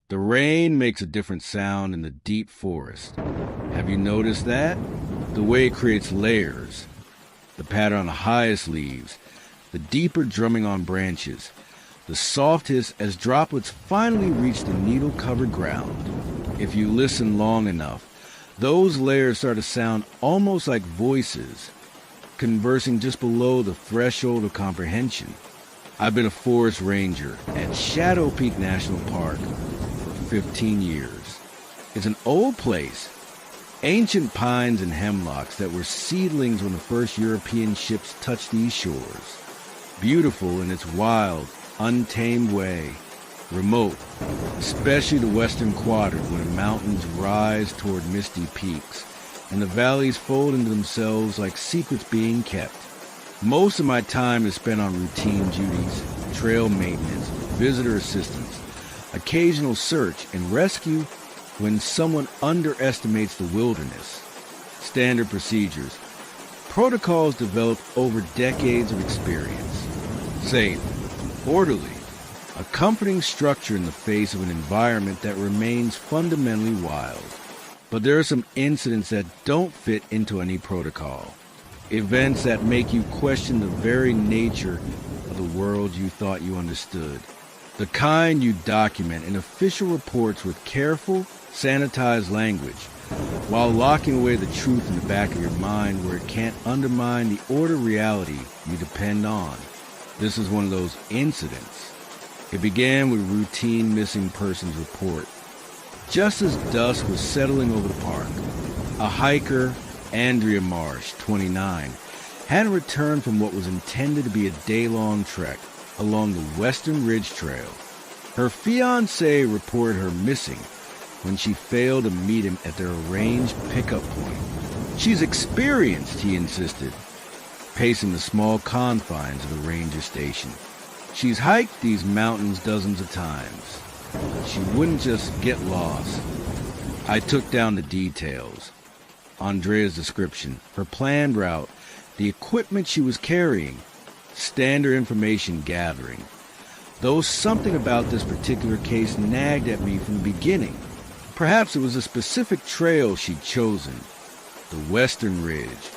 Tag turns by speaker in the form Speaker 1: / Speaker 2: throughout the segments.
Speaker 1: The rain makes a different sound in the deep forest. Have you noticed that? The way it creates layers, the pattern on the highest leaves, the deeper drumming on branches, the soft hiss as droplets finally reach the needle-covered ground. If you listen long enough, those layers start to sound almost like voices, conversing just below the threshold of comprehension. I've been a forest ranger at Shadow Peak National Park for 15 years. It's an old place, ancient pines and hemlocks that were seedlings when the first European ships touched these shores. Beautiful in its wild, untamed way. Remote, especially the western quadrant when the mountains rise toward misty peaks and the valleys fold into themselves like secrets being kept. Most of my time is spent on routine duties, trail maintenance, visitor assistance, occasional search and rescue when someone underestimates the wilderness. Standard procedures, protocols developed over decades of experience. Safe, orderly, a comforting structure in the face of an environment that remains fundamentally wild. But there are some incidents that don't fit into any protocol. Events that make you question the very nature of the world you thought you understood. The kind you document in official reports with careful, sanitized language, while locking away the truth in the back of your mind where it can't undermine the order reality you depend on. This is one of those incidents. It began with routine missing persons report. Just as dusk was settling over the park, a hiker, Andrea Marsh, 29, hadn't returned from what was intended to be a day-long trek along the Western Ridge Trail. Her fiancé reported her missing when she failed to meet him at their arranged pickup point. She's experienced, he insisted, pacing the small confines of the ranger station. She's hiked these mountains dozens of times. She wouldn't just get lost. I took down the details. Andrea's description, her planned route, the equipment she was carrying, standard information gathering. Though something about this particular case nagged at me from the beginning. Perhaps it was a specific trail she'd chosen, the Western Ridge,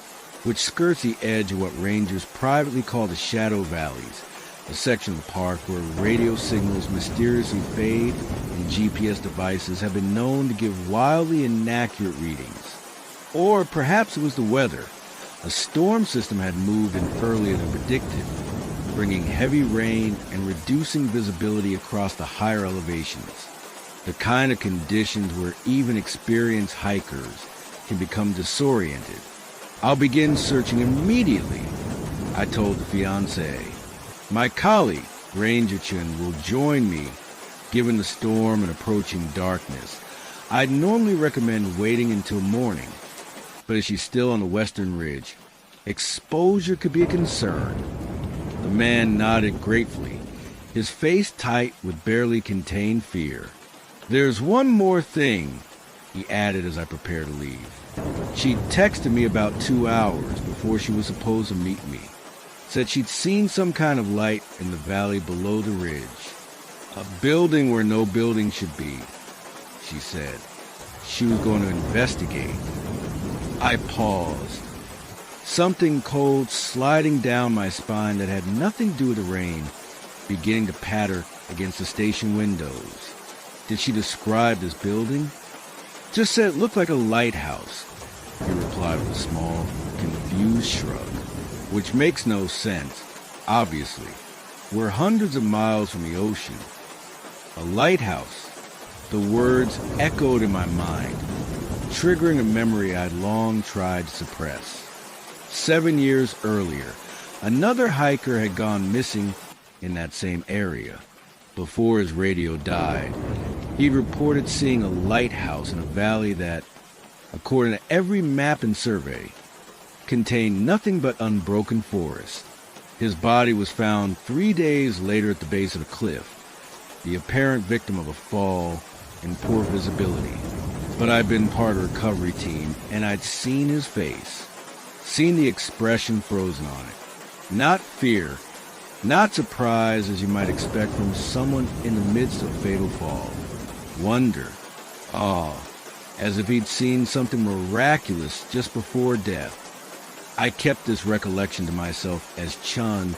Speaker 1: which skirts the edge of what rangers privately call the Shadow Valleys, a section of the park where radio signals mysteriously fade and GPS devices have been known to give wildly inaccurate readings. Or perhaps it was the weather. A storm system had moved in earlier than predicted, bringing heavy rain and reducing visibility across the higher elevations. The kind of conditions where even experienced hikers can become disoriented. I'll begin searching immediately, I told the fiancé. My colleague, Ranger Chun, will join me, given the storm and approaching darkness. I'd normally recommend waiting until morning, but as she's still on the Western Ridge, exposure could be a concern. The man nodded gratefully, his face tight with barely contained fear. There's one more thing, he added as I prepared to leave. She'd texted me about 2 hours before she was supposed to meet me. Said she'd seen some kind of light in the valley below the ridge. A building where no building should be, she said. She was going to investigate. I paused. Something cold sliding down my spine that had nothing to do with the rain, beginning to patter against the station windows. Did she describe this building? Just said it looked like a lighthouse, he replied with a small, confused shrug. Which makes no sense, obviously. We're hundreds of miles from the ocean. A lighthouse. The words echoed in my mind, triggering a memory I'd long tried to suppress. 7 years earlier, another hiker had gone missing in that same area. Before his radio died, he'd reported seeing a lighthouse in a valley that, according to every map and survey, contained nothing but unbroken forest. His body was found 3 days later at the base of a cliff, the apparent victim of a fall and poor visibility. But I'd been part of a recovery team, and I'd seen his face, seen the expression frozen on it. Not fear, not surprise as you might expect from someone in the midst of a fatal fall. wonder, awe, as if he'd seen something miraculous just before death. I kept this recollection to myself as Chun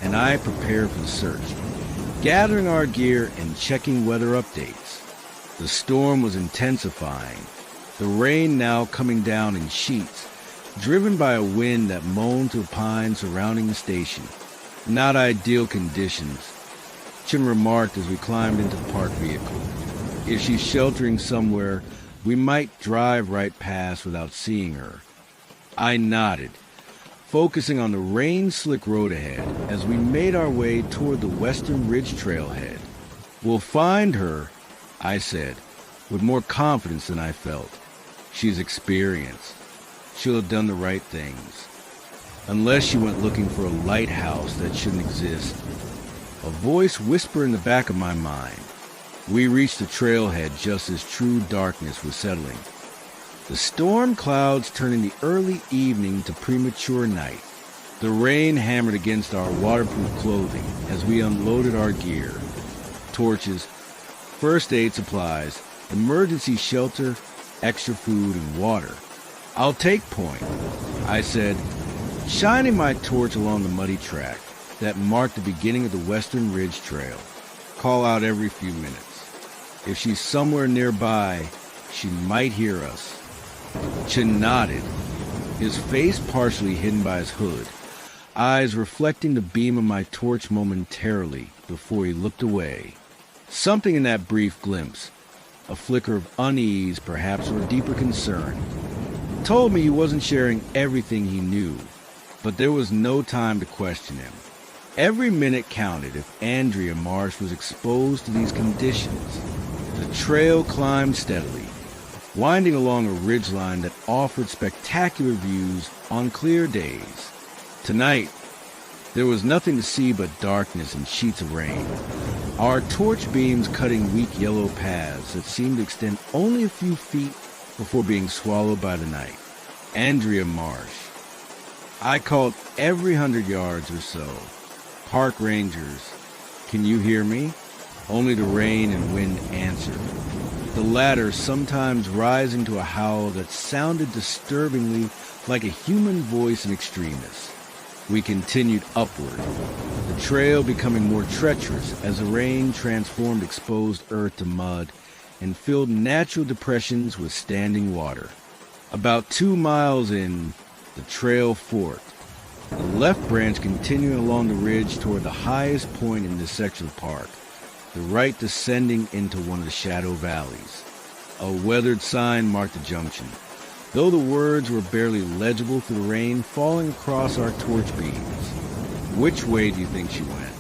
Speaker 1: and I prepared for the search, gathering our gear and checking weather updates. The storm was intensifying, the rain now coming down in sheets, driven by a wind that moaned through the pines surrounding the station. Not ideal conditions, Chin remarked as we climbed into the parked vehicle. If she's sheltering somewhere, we might drive right past without seeing her. I nodded, focusing on the rain-slick road ahead as we made our way toward the Western Ridge trailhead. We'll find her, I said, with more confidence than I felt. She's experienced. She'll have done the right things. Unless she went looking for a lighthouse that shouldn't exist. A voice whispered in the back of my mind. We reached the trailhead just as true darkness was settling. The storm clouds turned in the early evening to premature night. The rain hammered against our waterproof clothing as we unloaded our gear. Torches, first aid supplies, emergency shelter, extra food, and water. I'll take point, I said, shining my torch along the muddy track that marked the beginning of the Western Ridge Trail. Call out every few minutes. If she's somewhere nearby, she might hear us. Chin nodded, his face partially hidden by his hood, eyes reflecting the beam of my torch momentarily before he looked away. Something in that brief glimpse, a flicker of unease perhaps or a deeper concern, told me he wasn't sharing everything he knew, but there was no time to question him. Every minute counted if Andrea Marsh was exposed to these conditions. The trail climbed steadily, winding along a ridgeline that offered spectacular views on clear days. Tonight, there was nothing to see but darkness and sheets of rain, our torch beams cutting weak yellow paths that seemed to extend only a few feet before being swallowed by the night. Andrea Marsh. I called every 100 yards or so. Park rangers, can you hear me? Only the rain and wind answered, the latter sometimes rising to a howl that sounded disturbingly like a human voice in extremis. We continued upward, the trail becoming more treacherous as the rain transformed exposed earth to mud and filled natural depressions with standing water. About 2 miles in, the trail forked, the left branch continuing along the ridge toward the highest point in this section of the park, the right descending into one of the shadow valleys. A weathered sign marked the junction, though the words were barely legible through the rain falling across our torch beams. Which way do you think she went?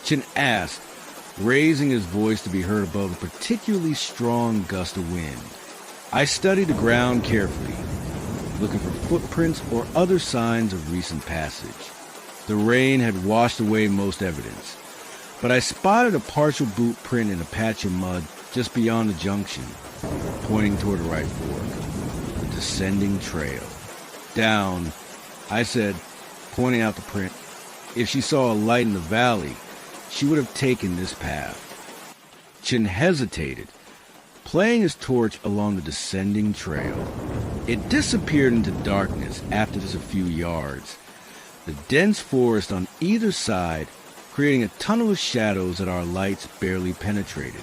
Speaker 1: Chin asked, raising his voice to be heard above a particularly strong gust of wind. I studied the ground carefully, looking for footprints or other signs of recent passage. The rain had washed away most evidence, but I spotted a partial boot print in a patch of mud just beyond the junction, pointing toward the right fork, the descending trail. Down, I said, pointing out the print. If she saw a light in the valley, she would have taken this path. Chin hesitated, playing his torch along the descending trail. It disappeared into darkness after just a few yards, the dense forest on either side creating a tunnel of shadows that our lights barely penetrated.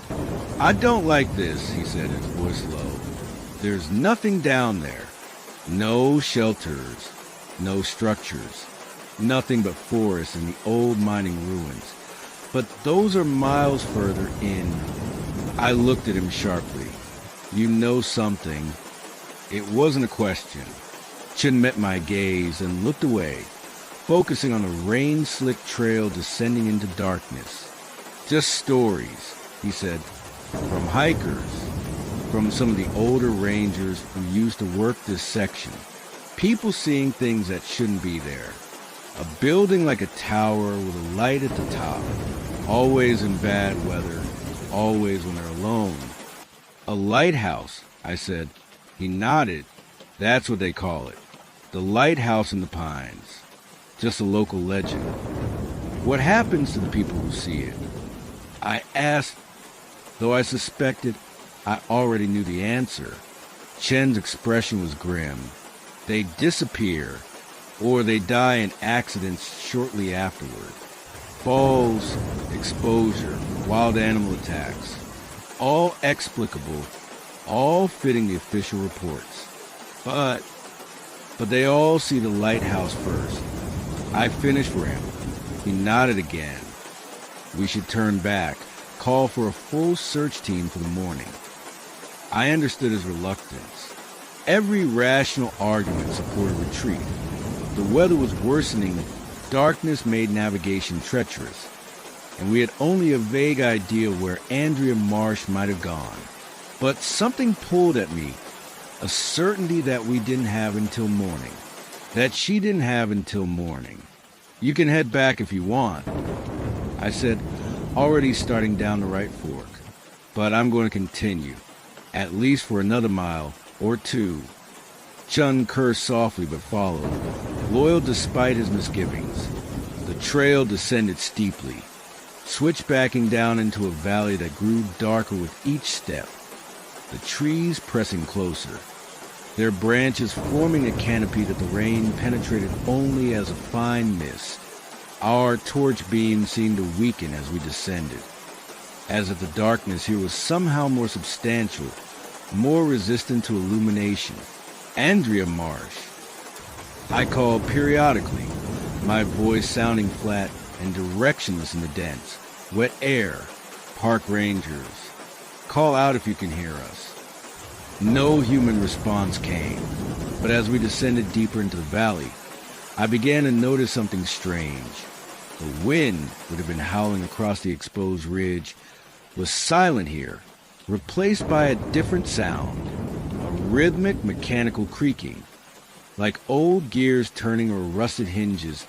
Speaker 1: I don't like this, he said, his voice low. There's nothing down there. No shelters, no structures, nothing but forest and the old mining ruins. But those are miles further in. I looked at him sharply. You know something. It wasn't a question. Chin met my gaze and looked away, focusing on a rain-slick trail descending into darkness. Just stories, he said, from hikers, from some of the older rangers who used to work this section. People seeing things that shouldn't be there. A building like a tower with a light at the top, always in bad weather, always when they're alone. A lighthouse, I said. He nodded. That's what they call it. The lighthouse in the pines. Just a local legend. What happens to the people who see it? I asked, Though I suspected I already knew the answer, Chen's expression was grim. They disappear, or they die in accidents shortly afterward. Falls, exposure, wild animal attacks, all explicable, all fitting the official reports. But they all see the lighthouse first. I finished for him. He nodded again. We should turn back, call for a full search team for the morning. I understood his reluctance. Every rational argument supported retreat. The weather was worsening, darkness made navigation treacherous, and we had only a vague idea where Andrea Marsh might have gone. But something pulled at me, a certainty that we didn't have until morning, that she didn't have until morning. You can head back if you want, I said, already starting down the right fork. But I'm going to continue, at least for another mile or two. Chun cursed softly but followed, loyal despite his misgivings. The trail descended steeply, switchbacking down into a valley that grew darker with each step, the trees pressing closer, their branches forming a canopy that the rain penetrated only as a fine mist. Our torch beam seemed to weaken as we descended, as if the darkness here was somehow more substantial, more resistant to illumination. Andrea Marsh. I called periodically, my voice sounding flat and directionless in the dense, wet air. Park rangers. Call out if you can hear us. No human response came, but as we descended deeper into the valley, I began to notice something strange. The wind that had been howling across the exposed ridge was silent here, replaced by a different sound, a rhythmic mechanical creaking, like old gears turning or rusted hinges,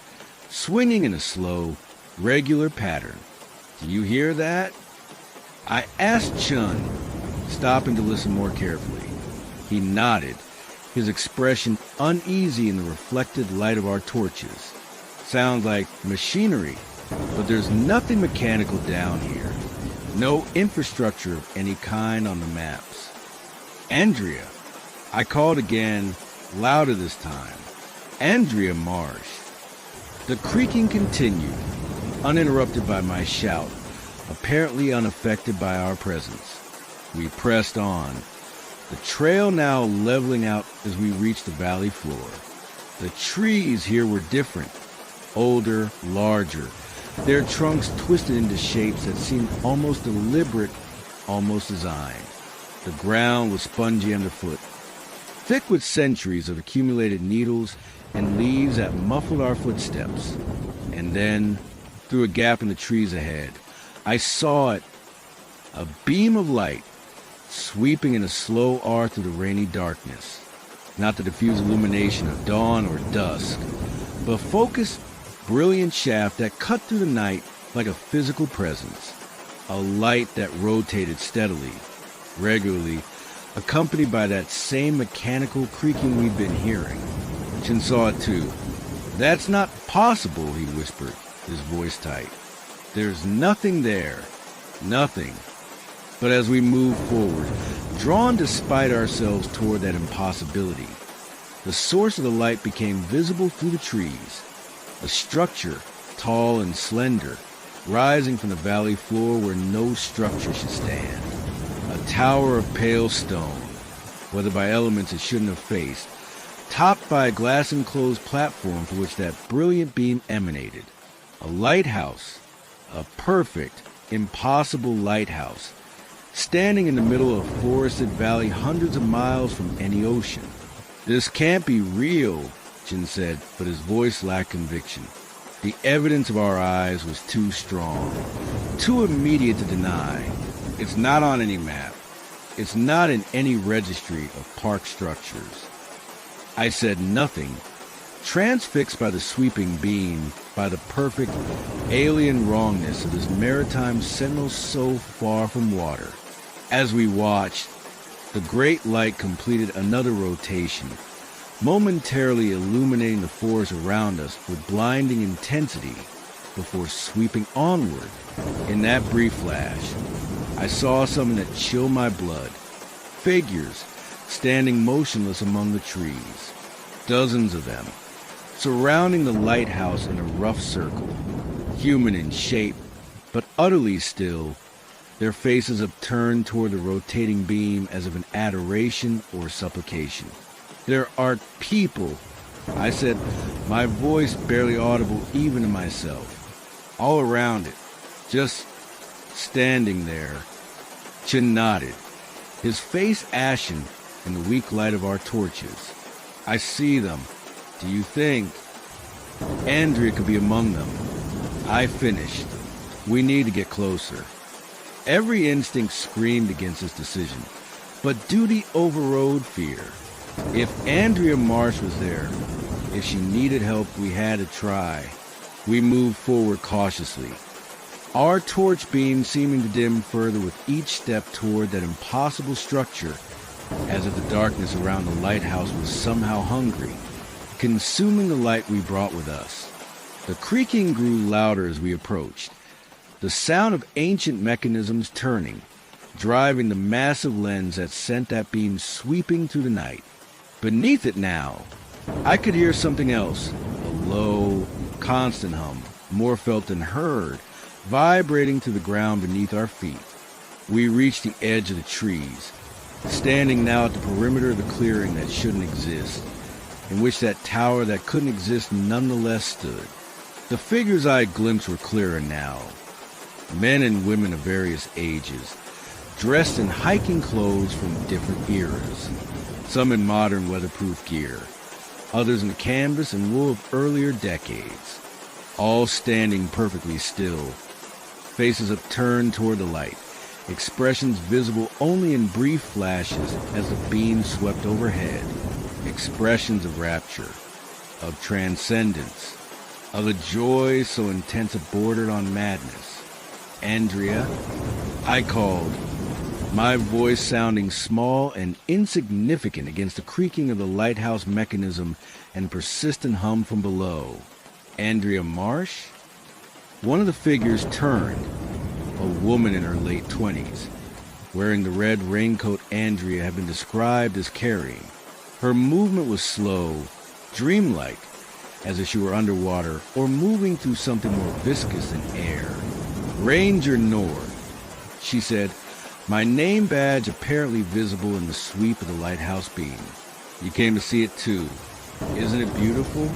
Speaker 1: swinging in a slow, regular pattern. Do you hear that? I asked Chun, stopping to listen more carefully. He nodded, his expression uneasy in the reflected light of our torches. Sounds like machinery, but there's nothing mechanical down here. No infrastructure of any kind on the maps. Andrea. I called again, louder this time. Andrea Marsh. The creaking continued, uninterrupted by my shout, apparently unaffected by our presence. We pressed on, the trail now leveling out as we reached the valley floor. The trees here were different, older, larger, their trunks twisted into shapes that seemed almost deliberate, almost designed. The ground was spongy underfoot, thick with centuries of accumulated needles and leaves that muffled our footsteps. And then, through a gap in the trees ahead, I saw it, a beam of light, sweeping in a slow arc through the rainy darkness. Not the diffuse illumination of dawn or dusk, but a focused, brilliant shaft that cut through the night like a physical presence. A light that rotated steadily, regularly, accompanied by that same mechanical creaking we'd been hearing. Chin saw it too. That's not possible, he whispered, his voice tight. There's nothing there. Nothing. But as we moved forward, drawn despite ourselves toward that impossibility, the source of the light became visible through the trees. A structure, tall and slender, rising from the valley floor where no structure should stand. A tower of pale stone, whether by elements it shouldn't have faced, topped by a glass-enclosed platform from which that brilliant beam emanated. A lighthouse, a perfect, impossible lighthouse, standing in the middle of a forested valley hundreds of miles from any ocean. This can't be real, Chin said, but his voice lacked conviction. The evidence of our eyes was too strong, too immediate to deny. It's not on any map. It's not in any registry of park structures. I said nothing, transfixed by the sweeping beam, by the perfect, alien wrongness of this maritime sentinel so far from water. As we watched, the great light completed another rotation, momentarily illuminating the forest around us with blinding intensity before sweeping onward. In that brief flash, I saw something that chilled my blood. Figures standing motionless among the trees. Dozens of them, surrounding the lighthouse in a rough circle. Human in shape, but utterly still, their faces upturned toward the rotating beam as of an adoration or supplication. "There are people," I said, my voice barely audible even to myself. "All around it, just standing there." Chin nodded, his face ashen in the weak light of our torches. "I see them. Do you think Andrea could be among them?" I finished. "We need to get closer." Every instinct screamed against this decision, but duty overrode fear. If Andrea Marsh was there, if she needed help, we had to try. We moved forward cautiously, our torch beam seeming to dim further with each step toward that impossible structure, as if the darkness around the lighthouse was somehow hungry, consuming the light we brought with us. The creaking grew louder as we approached, the sound of ancient mechanisms turning, driving the massive lens that sent that beam sweeping through the night. Beneath it now, I could hear something else, a low, constant hum, more felt than heard, vibrating to the ground beneath our feet. We reached the edge of the trees, standing now at the perimeter of the clearing that shouldn't exist, in which that tower that couldn't exist nonetheless stood. The figures I had glimpsed were clearer now. Men and women of various ages, dressed in hiking clothes from different eras, some in modern weatherproof gear, others in the canvas and wool of earlier decades, all standing perfectly still, faces upturned toward the light, expressions visible only in brief flashes as the beam swept overhead, expressions of rapture, of transcendence, of a joy so intense it bordered on madness. "Andrea," I called, my voice sounding small and insignificant against the creaking of the lighthouse mechanism and persistent hum from below. "Andrea Marsh?" One of the figures turned, a woman in her late 20s, wearing the red raincoat Andrea had been described as carrying. Her movement was slow, dreamlike, as if she were underwater or moving through something more viscous than air. "Ranger Nord," she said, my name badge apparently visible in the sweep of the lighthouse beam. "You came to see it too. Isn't it beautiful?"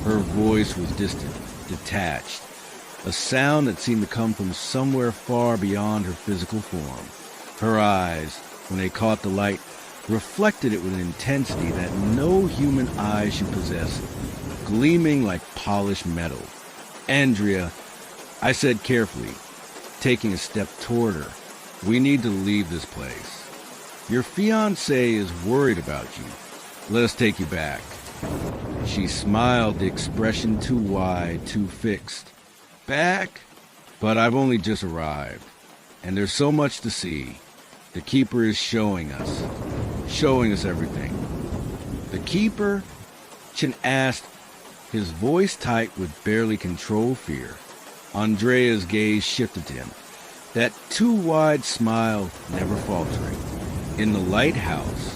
Speaker 1: Her voice was distant, detached, a sound that seemed to come from somewhere far beyond her physical form. Her eyes, when they caught the light, reflected it with an intensity that no human eye should possess, gleaming like polished metal. "Andrea," I said carefully, taking a step toward her, "we need to leave this place. Your fiancé is worried about you. Let us take you back." She smiled, the expression too wide, too fixed. "Back? But I've only just arrived, and there's so much to see. The Keeper is showing us everything." "The Keeper?" Chin asked, his voice tight with barely controlled fear. Andrea's gaze shifted to him, that too wide smile never faltering. "In the lighthouse,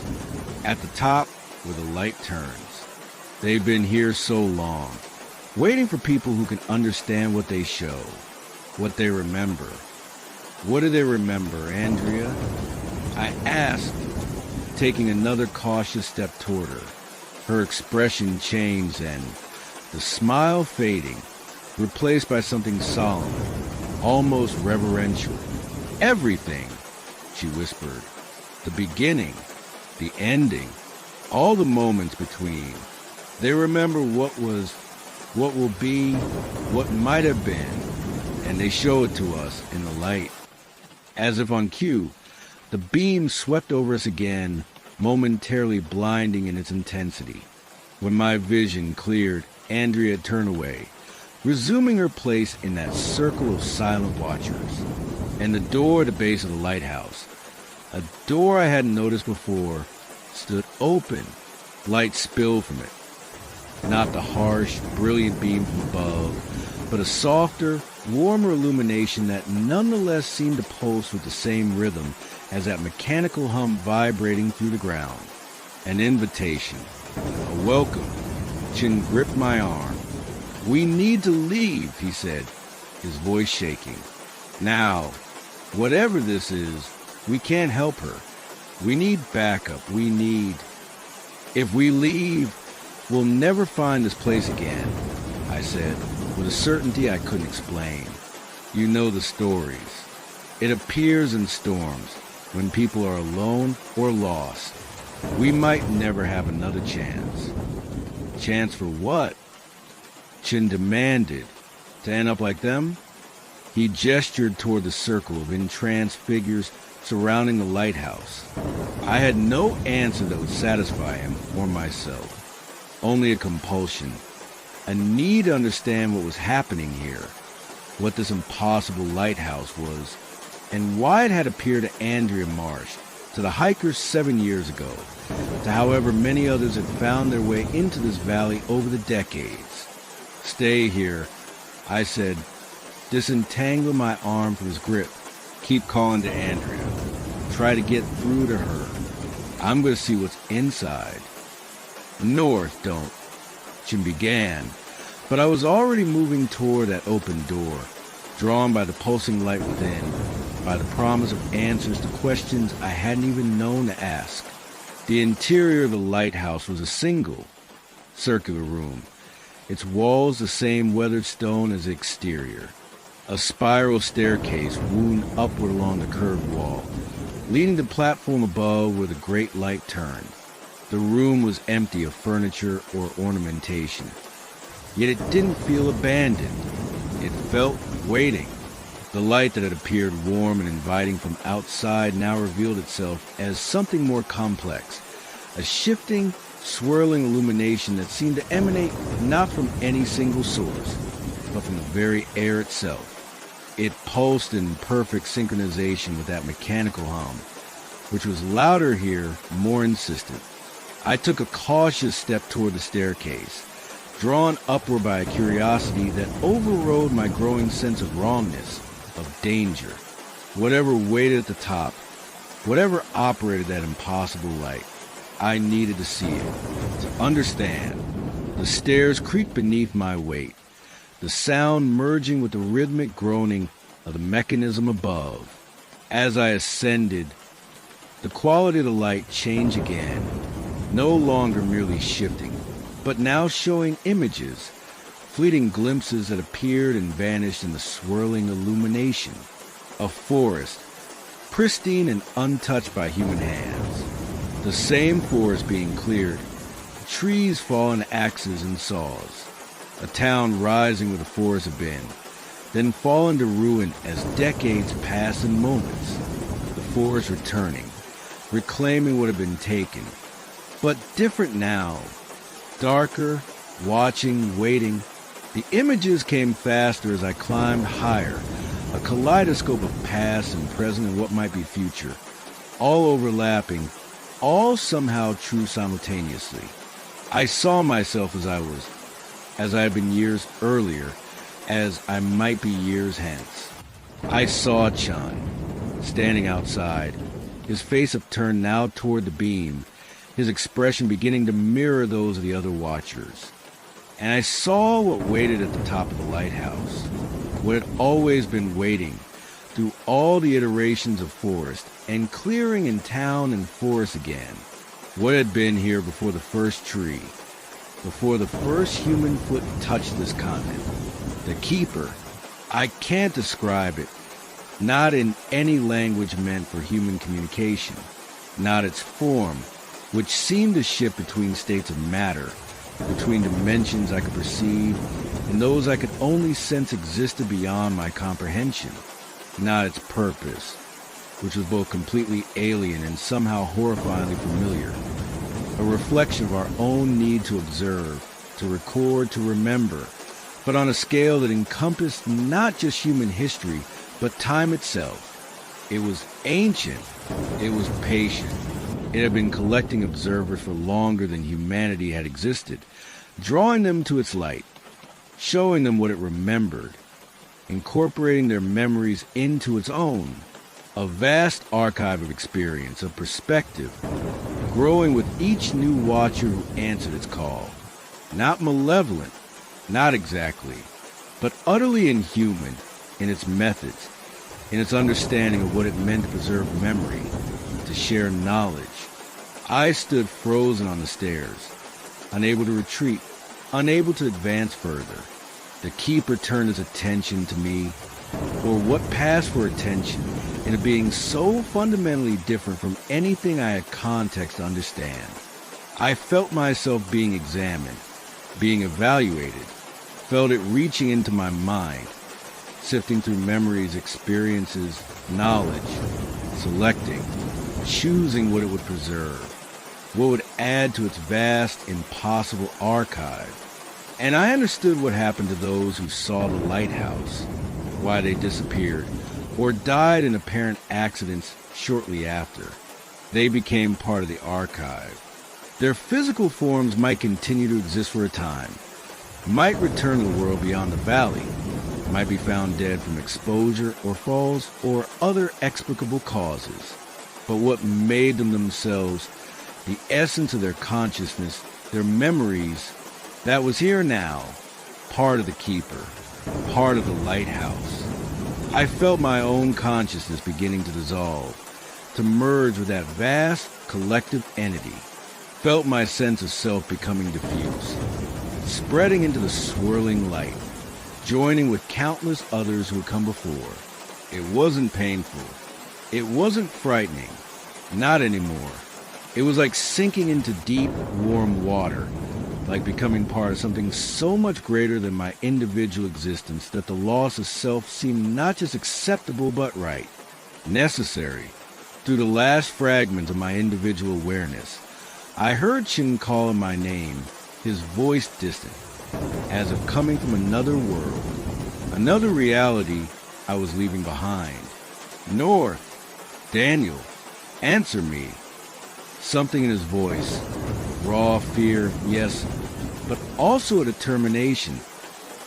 Speaker 1: at the top where the light turns. They've been here so long, waiting for people who can understand what they show, what they remember." "What do they remember, Andrea?" I asked, taking another cautious step toward her. Her expression changed then, the smile fading, replaced by something solemn, almost reverential. "Everything," she whispered. "The beginning, the ending, all the moments between. They remember what was, what will be, what might have been, and they show it to us in the light." As if on cue, the beam swept over us again, momentarily blinding in its intensity. When my vision cleared, Andrea turned away, resuming her place in that circle of silent watchers. And the door at the base of the lighthouse, a door I hadn't noticed before, stood open. Light spilled from it. Not the harsh, brilliant beam from above, but a softer, warmer illumination that nonetheless seemed to pulse with the same rhythm as that mechanical hum vibrating through the ground. An invitation, a welcome. Chin gripped my arm. "We need to leave," he said, his voice shaking. "Now, whatever this is, we can't help her. We need backup. If we leave, we'll never find this place again," I said, with a certainty I couldn't explain. "You know the stories. It appears in storms, when people are alone or lost. We might never have another chance." "Chance for what?" Chin demanded. "To end up like them?" He gestured toward the circle of entranced figures surrounding the lighthouse. I had no answer that would satisfy him or myself. Only a compulsion, a need to understand what was happening here, what this impossible lighthouse was, and why it had appeared to Andrea Marsh, to the hikers 7 years ago, to however many others had found their way into this valley over the decades. "Stay here," I said, disentangling my arm from his grip. "Keep calling to Andrea. Try to get through to her. I'm going to see what's inside." "North, don't," Chin began, but I was already moving toward that open door, drawn by the pulsing light within, by the promise of answers to questions I hadn't even known to ask. The interior of the lighthouse was a single, circular room, its walls the same weathered stone as the exterior. A spiral staircase wound upward along the curved wall, leading to the platform above where the great light turned. The room was empty of furniture or ornamentation, yet it didn't feel abandoned. It felt waiting. The light that had appeared warm and inviting from outside now revealed itself as something more complex, a shifting, swirling illumination that seemed to emanate not from any single source, but from the very air itself. It pulsed in perfect synchronization with that mechanical hum, which was louder here, more insistent. I took a cautious step toward the staircase, drawn upward by a curiosity that overrode my growing sense of wrongness, of danger. Whatever waited at the top, whatever operated that impossible light, I needed to see it, to understand. The stairs creaked beneath my weight, the sound merging with the rhythmic groaning of the mechanism above. As I ascended, the quality of the light changed again, no longer merely shifting, but now showing images, fleeting glimpses that appeared and vanished in the swirling illumination. A forest, pristine and untouched by human hands. The same forest being cleared, trees fallen to axes and saws. A town rising where the forest had been, then fallen to ruin as decades passed in moments. The forest returning, reclaiming what had been taken, but different now. Darker, watching, waiting. The images came faster as I climbed higher, a kaleidoscope of past and present and what might be future, all overlapping, all somehow true simultaneously. I saw myself as I was, as I had been years earlier, as I might be years hence. I saw Chun, standing outside, his face upturned now toward the beam, his expression beginning to mirror those of the other watchers. And I saw what waited at the top of the lighthouse, what had always been waiting through all the iterations of forest and clearing in town and forest again, what had been here before the first tree, before the first human foot touched this continent. The Keeper. I can't describe it, not in any language meant for human communication, not its form, which seemed to shift between states of matter, between dimensions I could perceive and those I could only sense existed beyond my comprehension, not its purpose, which was both completely alien and somehow horrifyingly familiar, a reflection of our own need to observe, to record, to remember, but on a scale that encompassed not just human history, but time itself. It was ancient. It was patient. It had been collecting observers for longer than humanity had existed, drawing them to its light. showing them what it remembered, incorporating their memories into its own. A vast archive of experience, of perspective, growing with each new watcher who answered its call. Not malevolent, not exactly, but utterly inhuman in its methods, in its understanding of what it meant to preserve memory, to share knowledge. I stood frozen on the stairs, unable to retreat, unable to advance further. The keeper turned his attention to me, or what passed for attention, in a being so fundamentally different from anything I had context to understand. I felt myself being examined, being evaluated, felt it reaching into my mind, sifting through memories, experiences, knowledge, selecting, choosing what it would preserve, what would add to its vast, impossible archive. And I understood what happened to those who saw the lighthouse, why they disappeared, or died in apparent accidents shortly after. They became part of the archive. Their physical forms might continue to exist for a time, might return to the world beyond the valley, might be found dead from exposure or falls or other explicable causes. But what made them themselves, the essence of their consciousness, their memories, that was here now, part of the keeper, part of the lighthouse. I felt my own consciousness beginning to dissolve, to merge with that vast collective entity. Felt my sense of self becoming diffuse, spreading into the swirling light, joining with countless others who had come before. It wasn't painful. It wasn't frightening. Not anymore. It was like sinking into deep, warm water, like becoming part of something so much greater than my individual existence that the loss of self seemed not just acceptable but right, necessary. Through the last fragments of my individual awareness, I heard Chen calling my name, his voice distant, as if coming from another world, another reality I was leaving behind. North, Daniel, answer me. Something in his voice, raw fear, yes, but also a determination,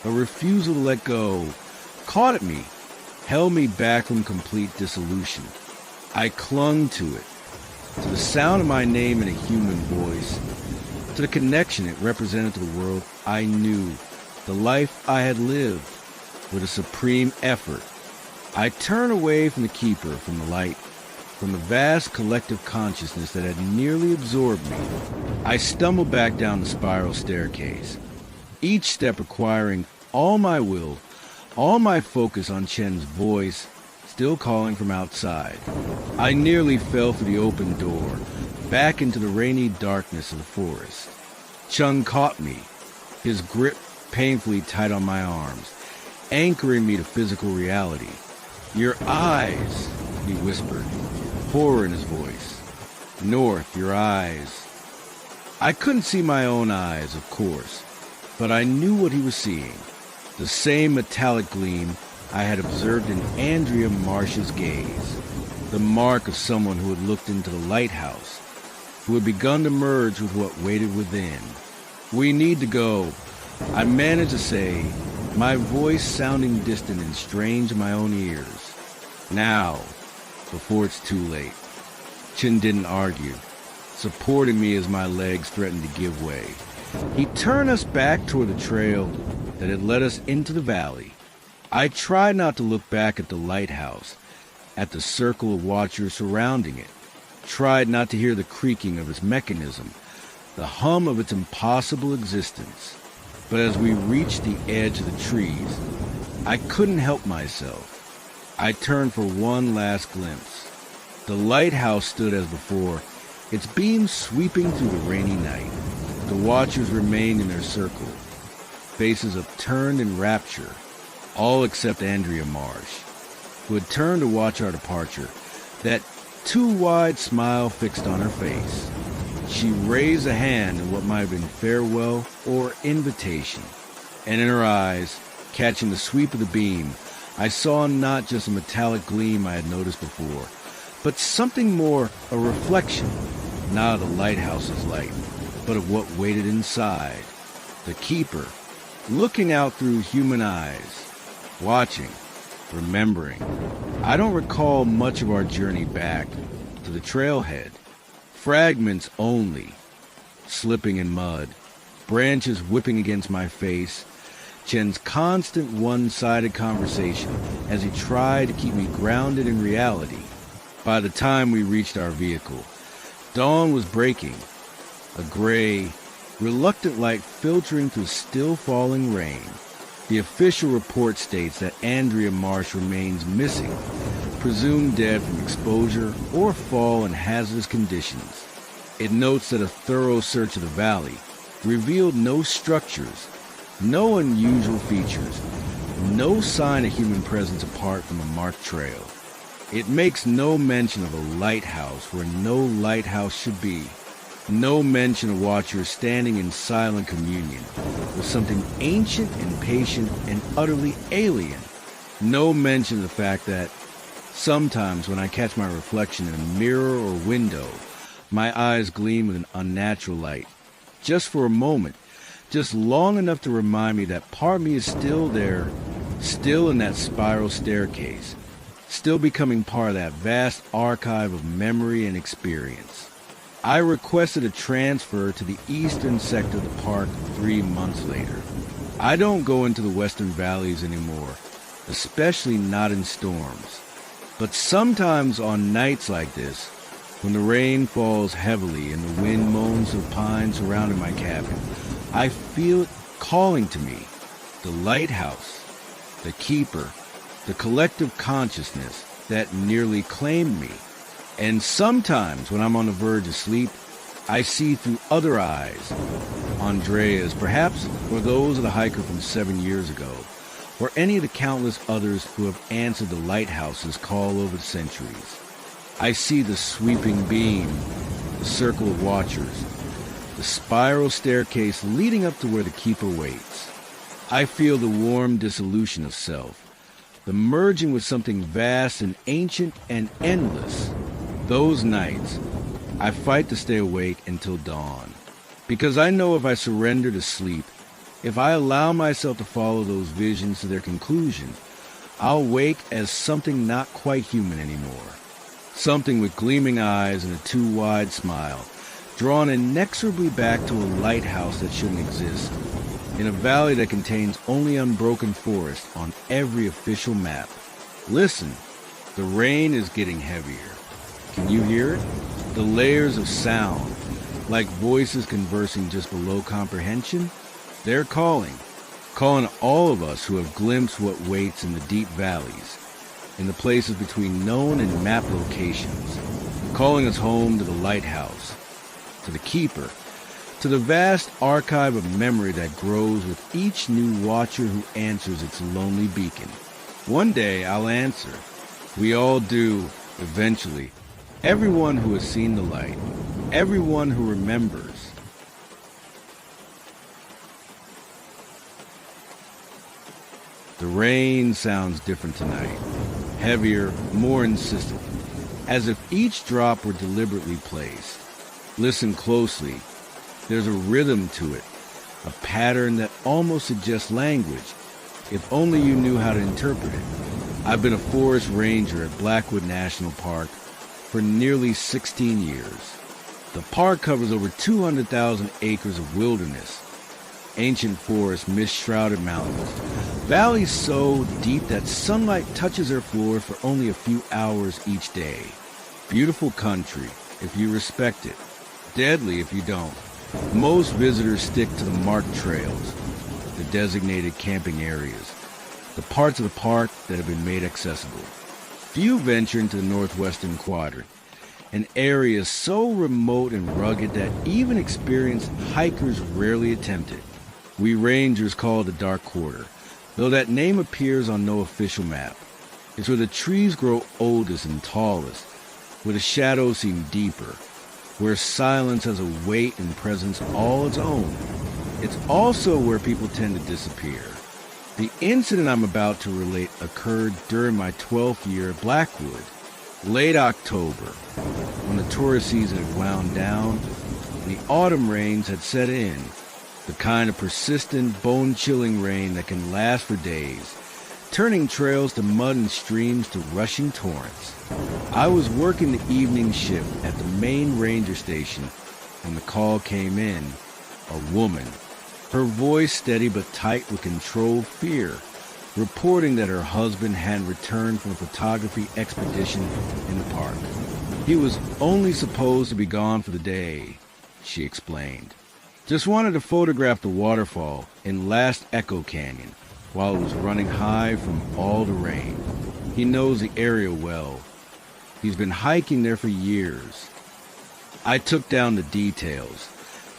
Speaker 1: a refusal to let go, caught at me, held me back from complete dissolution. I clung to it, to the sound of my name in a human voice, to the connection it represented to the world I knew, the life I had lived. With a supreme effort, I turned away from the keeper, from the light, from the vast collective consciousness that had nearly absorbed me. I stumbled back down the spiral staircase, each step requiring all my will, all my focus on Chen's voice, still calling from outside. I nearly fell through the open door, back into the rainy darkness of the forest. Chung caught me, his grip painfully tight on my arms, anchoring me to physical reality. "Your eyes," he whispered, horror in his voice. "North, your eyes." I couldn't see my own eyes, of course, but I knew what he was seeing. The same metallic gleam I had observed in Andrea Marsh's gaze. The mark of someone who had looked into the lighthouse, who had begun to merge with what waited within. "We need to go," I managed to say, my voice sounding distant and strange in my own ears. "Now, before it's too late." Chen didn't argue, supporting me as my legs threatened to give way. He turned us back toward the trail that had led us into the valley. I tried not to look back at the lighthouse, at the circle of watchers surrounding it. Tried not to hear the creaking of its mechanism, the hum of its impossible existence. But as we reached the edge of the trees, I couldn't help myself. I turned for one last glimpse. The lighthouse stood as before, its beams sweeping through the rainy night. The watchers remained in their circle, faces upturned in rapture, all except Andrea Marsh, who had turned to watch our departure, that too wide smile fixed on her face. She raised a hand in what might have been farewell or invitation, and in her eyes, catching the sweep of the beam, I saw not just a metallic gleam I had noticed before, but something more, a reflection, not of the lighthouse's light, but of what waited inside. The keeper, looking out through human eyes, watching, remembering. I don't recall much of our journey back to the trailhead. Fragments only, slipping in mud, branches whipping against my face, Chen's constant one-sided conversation as he tried to keep me grounded in reality. By the time we reached our vehicle, dawn was breaking, a gray, reluctant light filtering through still falling rain. The official report states that Andrea Marsh remains missing, presumed dead from exposure or fall in hazardous conditions. It notes that a thorough search of the valley revealed no structures, no unusual features, no sign of human presence apart from a marked trail. It makes no mention of a lighthouse where no lighthouse should be. No mention of watchers standing in silent communion with something ancient and patient and utterly alien. No mention of the fact that sometimes when I catch my reflection in a mirror or window, my eyes gleam with an unnatural light. Just for a moment, just long enough to remind me that part of me is still there, still in that spiral staircase, still becoming part of that vast archive of memory and experience. I requested a transfer to the eastern sector of the park 3 months later. I don't go into the western valleys anymore, especially not in storms. But sometimes on nights like this, when the rain falls heavily and the wind moans the pines surrounding my cabin, I feel it calling to me. The lighthouse, the keeper, the collective consciousness that nearly claimed me. And sometimes when I'm on the verge of sleep, I see through other eyes. Andrea's, perhaps, or those of the hiker from 7 years ago, or any of the countless others who have answered the lighthouse's call over the centuries. I see the sweeping beam, the circle of watchers, the spiral staircase leading up to where the keeper waits. I feel the warm dissolution of self, the merging with something vast and ancient and endless. Those nights, I fight to stay awake until dawn, because I know if I surrender to sleep, if I allow myself to follow those visions to their conclusion, I'll wake as something not quite human anymore. Something with gleaming eyes and a too wide smile, drawn inexorably back to a lighthouse that shouldn't exist, in a valley that contains only unbroken forest on every official map. Listen, the rain is getting heavier. Can you hear it? The layers of sound, like voices conversing just below comprehension. They're calling all of us who have glimpsed what waits in the deep valleys, in the places between known and mapped locations, calling us home to the lighthouse, to the keeper, to the vast archive of memory that grows with each new watcher who answers its lonely beacon. One day I'll answer. We all do, eventually. Everyone who has seen the light, everyone who remembers. The rain sounds different tonight, heavier, more insistent, as if each drop were deliberately placed. Listen closely. There's a rhythm to it, a pattern that almost suggests language, if only you knew how to interpret it. I've been a forest ranger at Blackwood National Park for nearly 16 years. The park covers over 200,000 acres of wilderness, ancient forests, mist-shrouded mountains, valleys so deep that sunlight touches their floor for only a few hours each day. Beautiful country, if you respect it. Deadly if you don't. Most visitors stick to the marked trails, the designated camping areas, the parts of the park that have been made accessible. Few venture into the northwestern quadrant, an area so remote and rugged that even experienced hikers rarely attempt it. We rangers call it the Dark Quarter, though that name appears on no official map. It's where the trees grow oldest and tallest, where the shadows seem deeper, where silence has a weight and presence all its own. It's also where people tend to disappear. The incident I'm about to relate occurred during my 12th year at Blackwood, late October, when the tourist season had wound down and the autumn rains had set in. the kind of persistent, bone-chilling rain that can last for days, turning trails to mud and streams to rushing torrents. I was working the evening shift at the main ranger station when the call came in. A woman, her voice steady but tight with controlled fear, reporting that her husband had returned from a photography expedition in the park. He was only supposed to be gone for the day, she explained. Just wanted to photograph the waterfall in Last Echo Canyon while it was running high from all the rain. He knows the area well. He's been hiking there for years. I took down the details.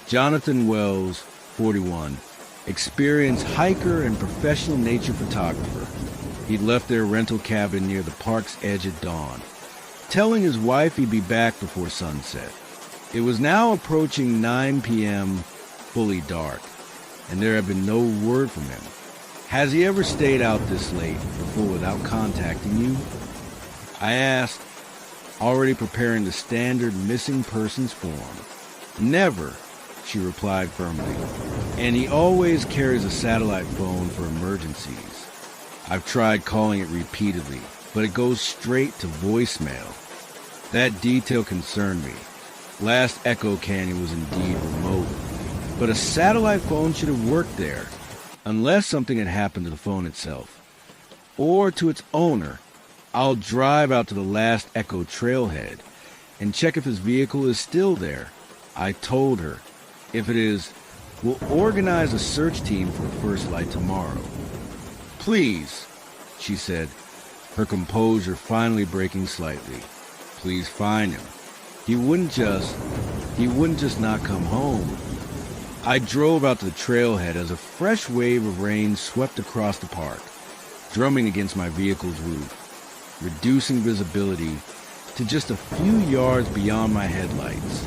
Speaker 1: Jonathan Wells, 41, experienced hiker and professional nature photographer. He'd left their rental cabin near the park's edge at dawn, telling his wife he'd be back before sunset. It was now approaching 9 p.m., fully dark, and there had been no word from him. Has he ever stayed out this late before without contacting you? I asked, already preparing the standard missing persons form. Never, she replied firmly, and he always carries a satellite phone for emergencies. I've tried calling it repeatedly, but it goes straight to voicemail. That detail concerned me. Last Echo Canyon was indeed remote, but a satellite phone should have worked there, unless something had happened to the phone itself, or to its owner. I'll drive out to the Last Echo trailhead and check if his vehicle is still there. I told her, if it is, we'll organize a search team for First Light tomorrow. Please, she said, her composure finally breaking slightly. Please find him. He wouldn't just not come home. I drove out to the trailhead as a fresh wave of rain swept across the park, drumming against my vehicle's roof, reducing visibility to just a few yards beyond my headlights.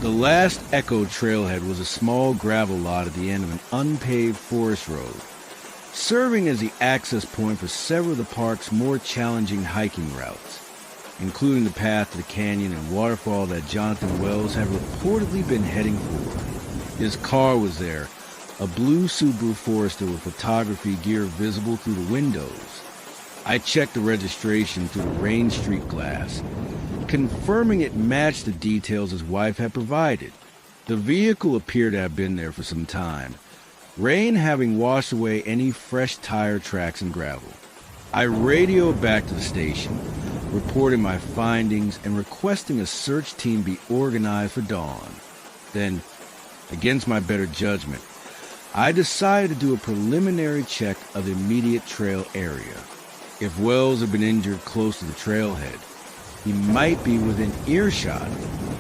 Speaker 1: The Last Echo trailhead was a small gravel lot at the end of an unpaved forest road, serving as the access point for several of the park's more challenging hiking routes, including the path to the canyon and waterfall that Jonathan Wells had reportedly been heading for. His car was there, a blue Subaru Forester with photography gear visible through the windows. I checked the registration through the Rain Street glass, confirming it matched the details his wife had provided. The vehicle appeared to have been there for some time, rain having washed away any fresh tire tracks and gravel. I radioed back to the station, reporting my findings and requesting a search team be organized for dawn. Then, against my better judgment, I decided to do a preliminary check of the immediate trail area. If Wells had been injured close to the trailhead, he might be within earshot,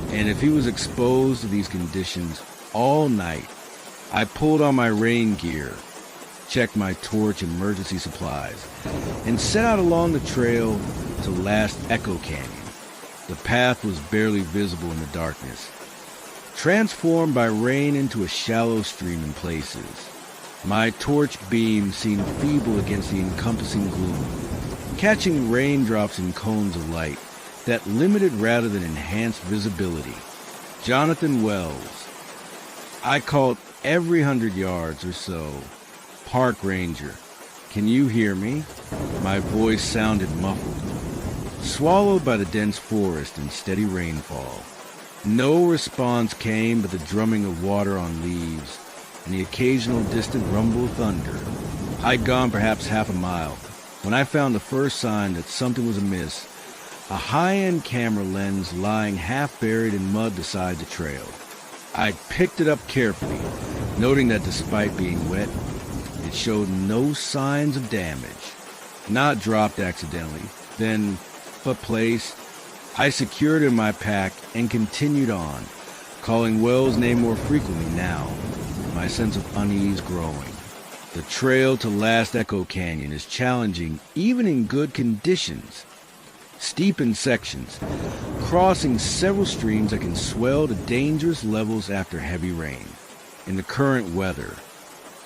Speaker 1: and if he was exposed to these conditions all night, I pulled on my rain gear, checked my torch and emergency supplies, and set out along the trail to Last Echo Canyon. The path was barely visible in the darkness, transformed by rain into a shallow stream in places. My torch beam seemed feeble against the encompassing gloom, catching raindrops in cones of light that limited rather than enhanced visibility. Jonathan Wells. I called every 100 yards or so. Park ranger, can you hear me? My voice sounded muffled, swallowed by the dense forest and steady rainfall. No response came but the drumming of water on leaves and the occasional distant rumble of thunder. I'd gone perhaps half a mile when I found the first sign that something was amiss, a high-end camera lens lying half buried in mud beside the trail. I picked it up carefully, noting that despite being wet, it showed no signs of damage. Not dropped accidentally, then, but placed. I secured it in my pack and continued on, calling Wells' name more frequently now, my sense of unease growing. The trail to Last Echo Canyon is challenging even in good conditions. Steep in sections, crossing several streams that can swell to dangerous levels after heavy rain. In the current weather,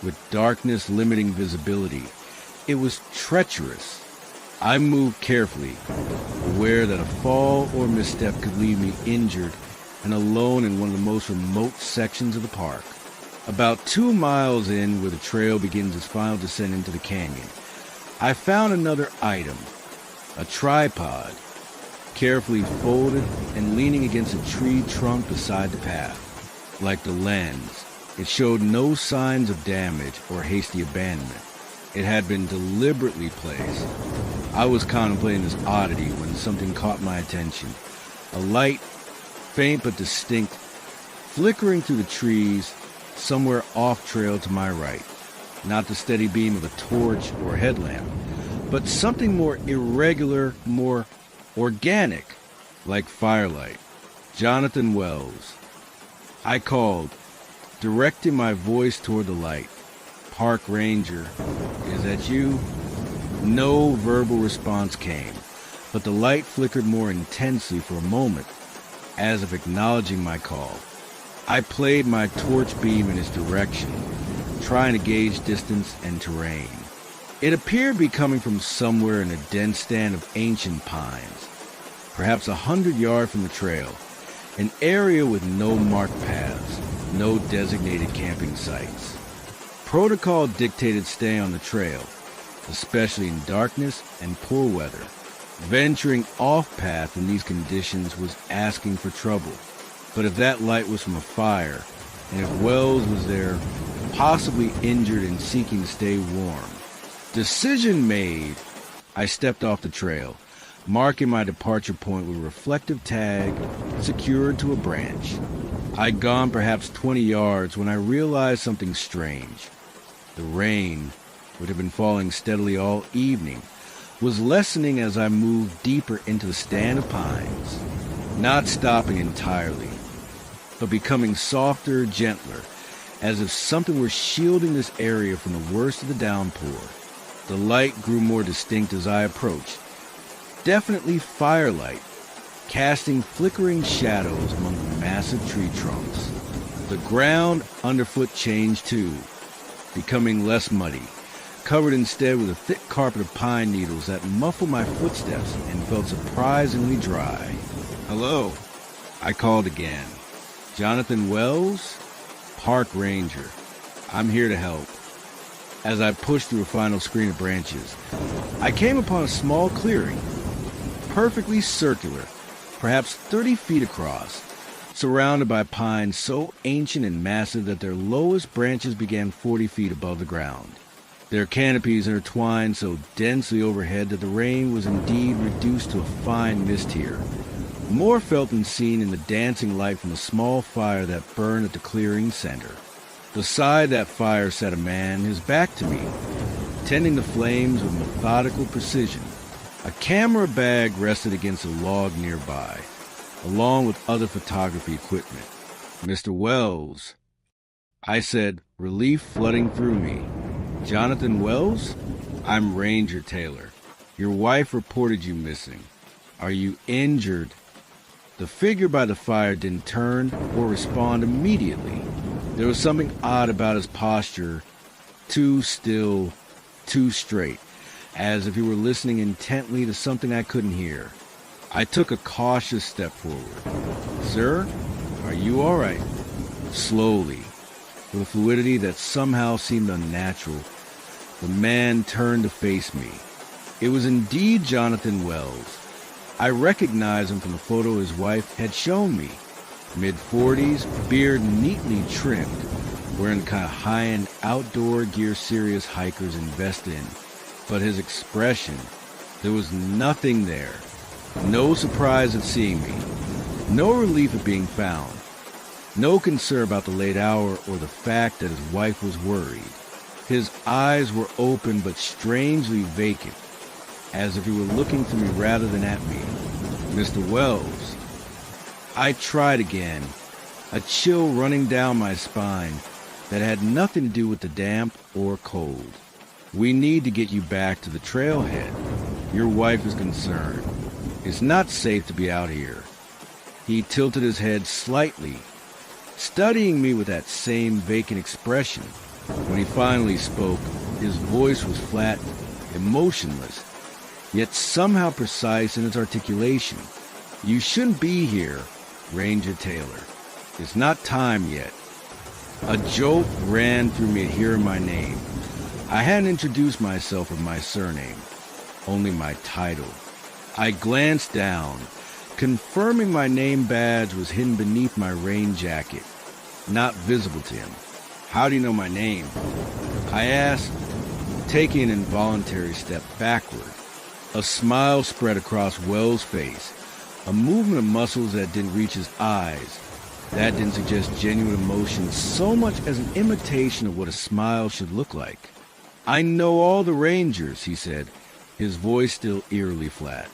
Speaker 1: with darkness limiting visibility, it was treacherous. I moved carefully, aware that a fall or misstep could leave me injured and alone in one of the most remote sections of the park. About 2 miles in, where the trail begins its final descent into the canyon, I found another item, a tripod, carefully folded and leaning against a tree trunk beside the path. Like the lens, it showed no signs of damage or hasty abandonment. It had been deliberately placed. I was contemplating this oddity when something caught my attention. A light, faint but distinct, flickering through the trees somewhere off-trail to my right. Not the steady beam of a torch or headlamp, but something more irregular, more organic, like firelight. Jonathan Wells. I called, directing my voice toward the light. Park Ranger, is that you? No verbal response came, but the light flickered more intensely for a moment, as if acknowledging my call. I played my torch beam in its direction, trying to gauge distance and terrain. It appeared to be coming from somewhere in a dense stand of ancient pines, perhaps 100 yards from the trail, an area with no marked paths, no designated camping sites. Protocol dictated stay on the trail, especially in darkness and poor weather. Venturing off-path in these conditions was asking for trouble. But if that light was from a fire, and if Wells was there, possibly injured and seeking to stay warm. Decision made, I stepped off the trail, marking my departure point with a reflective tag secured to a branch. I'd gone perhaps 20 yards when I realized something strange. The rain, which had been falling steadily all evening, was lessening as I moved deeper into the stand of pines, not stopping entirely, but becoming softer, gentler, as if something were shielding this area from the worst of the downpour. The light grew more distinct as I approached, definitely firelight, casting flickering shadows among the massive tree trunks. The ground underfoot changed too, becoming less muddy, covered instead with a thick carpet of pine needles that muffled my footsteps and felt surprisingly dry. Hello, I called again. Jonathan Wells? Park Ranger. I'm here to help. As I pushed through a final screen of branches, I came upon a small clearing, perfectly circular, perhaps 30 feet across, surrounded by pines so ancient and massive that their lowest branches began 40 feet above the ground. Their canopies intertwined so densely overhead that the rain was indeed reduced to a fine mist here, more felt than seen in the dancing light from a small fire that burned at the clearing's center. Beside that fire sat a man, his back to me, tending the flames with methodical precision. A camera bag rested against a log nearby, along with other photography equipment. Mr. Wells, I said, relief flooding through me. Jonathan Wells? I'm Ranger Taylor. Your wife reported you missing. Are you injured? The figure by the fire didn't turn or respond immediately. There was something odd about his posture, too still, too straight, as if he were listening intently to something I couldn't hear. I took a cautious step forward. Sir, are you all right? Slowly, with a fluidity that somehow seemed unnatural, the man turned to face me. It was indeed Jonathan Wells. I recognized him from the photo his wife had shown me. Mid-40s, beard neatly trimmed, wearing the kind of high-end outdoor gear serious hikers invest in. But his expression, there was nothing there. No surprise at seeing me. No relief at being found. No concern about the late hour or the fact that his wife was worried. His eyes were open but strangely vacant, as if he were looking to me rather than at me. Mr. Wells. I tried again, a chill running down my spine that had nothing to do with the damp or cold. We need to get you back to the trailhead. Your wife is concerned. It's not safe to be out here. He tilted his head slightly, studying me with that same vacant expression. When he finally spoke, his voice was flat, emotionless, yet somehow precise in its articulation. You shouldn't be here, Ranger Taylor. It's not time yet. A jolt ran through me at hearing my name. I hadn't introduced myself with my surname, only my title. I glanced down, confirming my name badge was hidden beneath my rain jacket, not visible to him. "How do you know my name?" I asked, taking an involuntary step backward. A smile spread across Wells' face, a movement of muscles that didn't reach his eyes. That didn't suggest genuine emotion so much as an imitation of what a smile should look like. "I know all the Rangers," he said, his voice still eerily flat.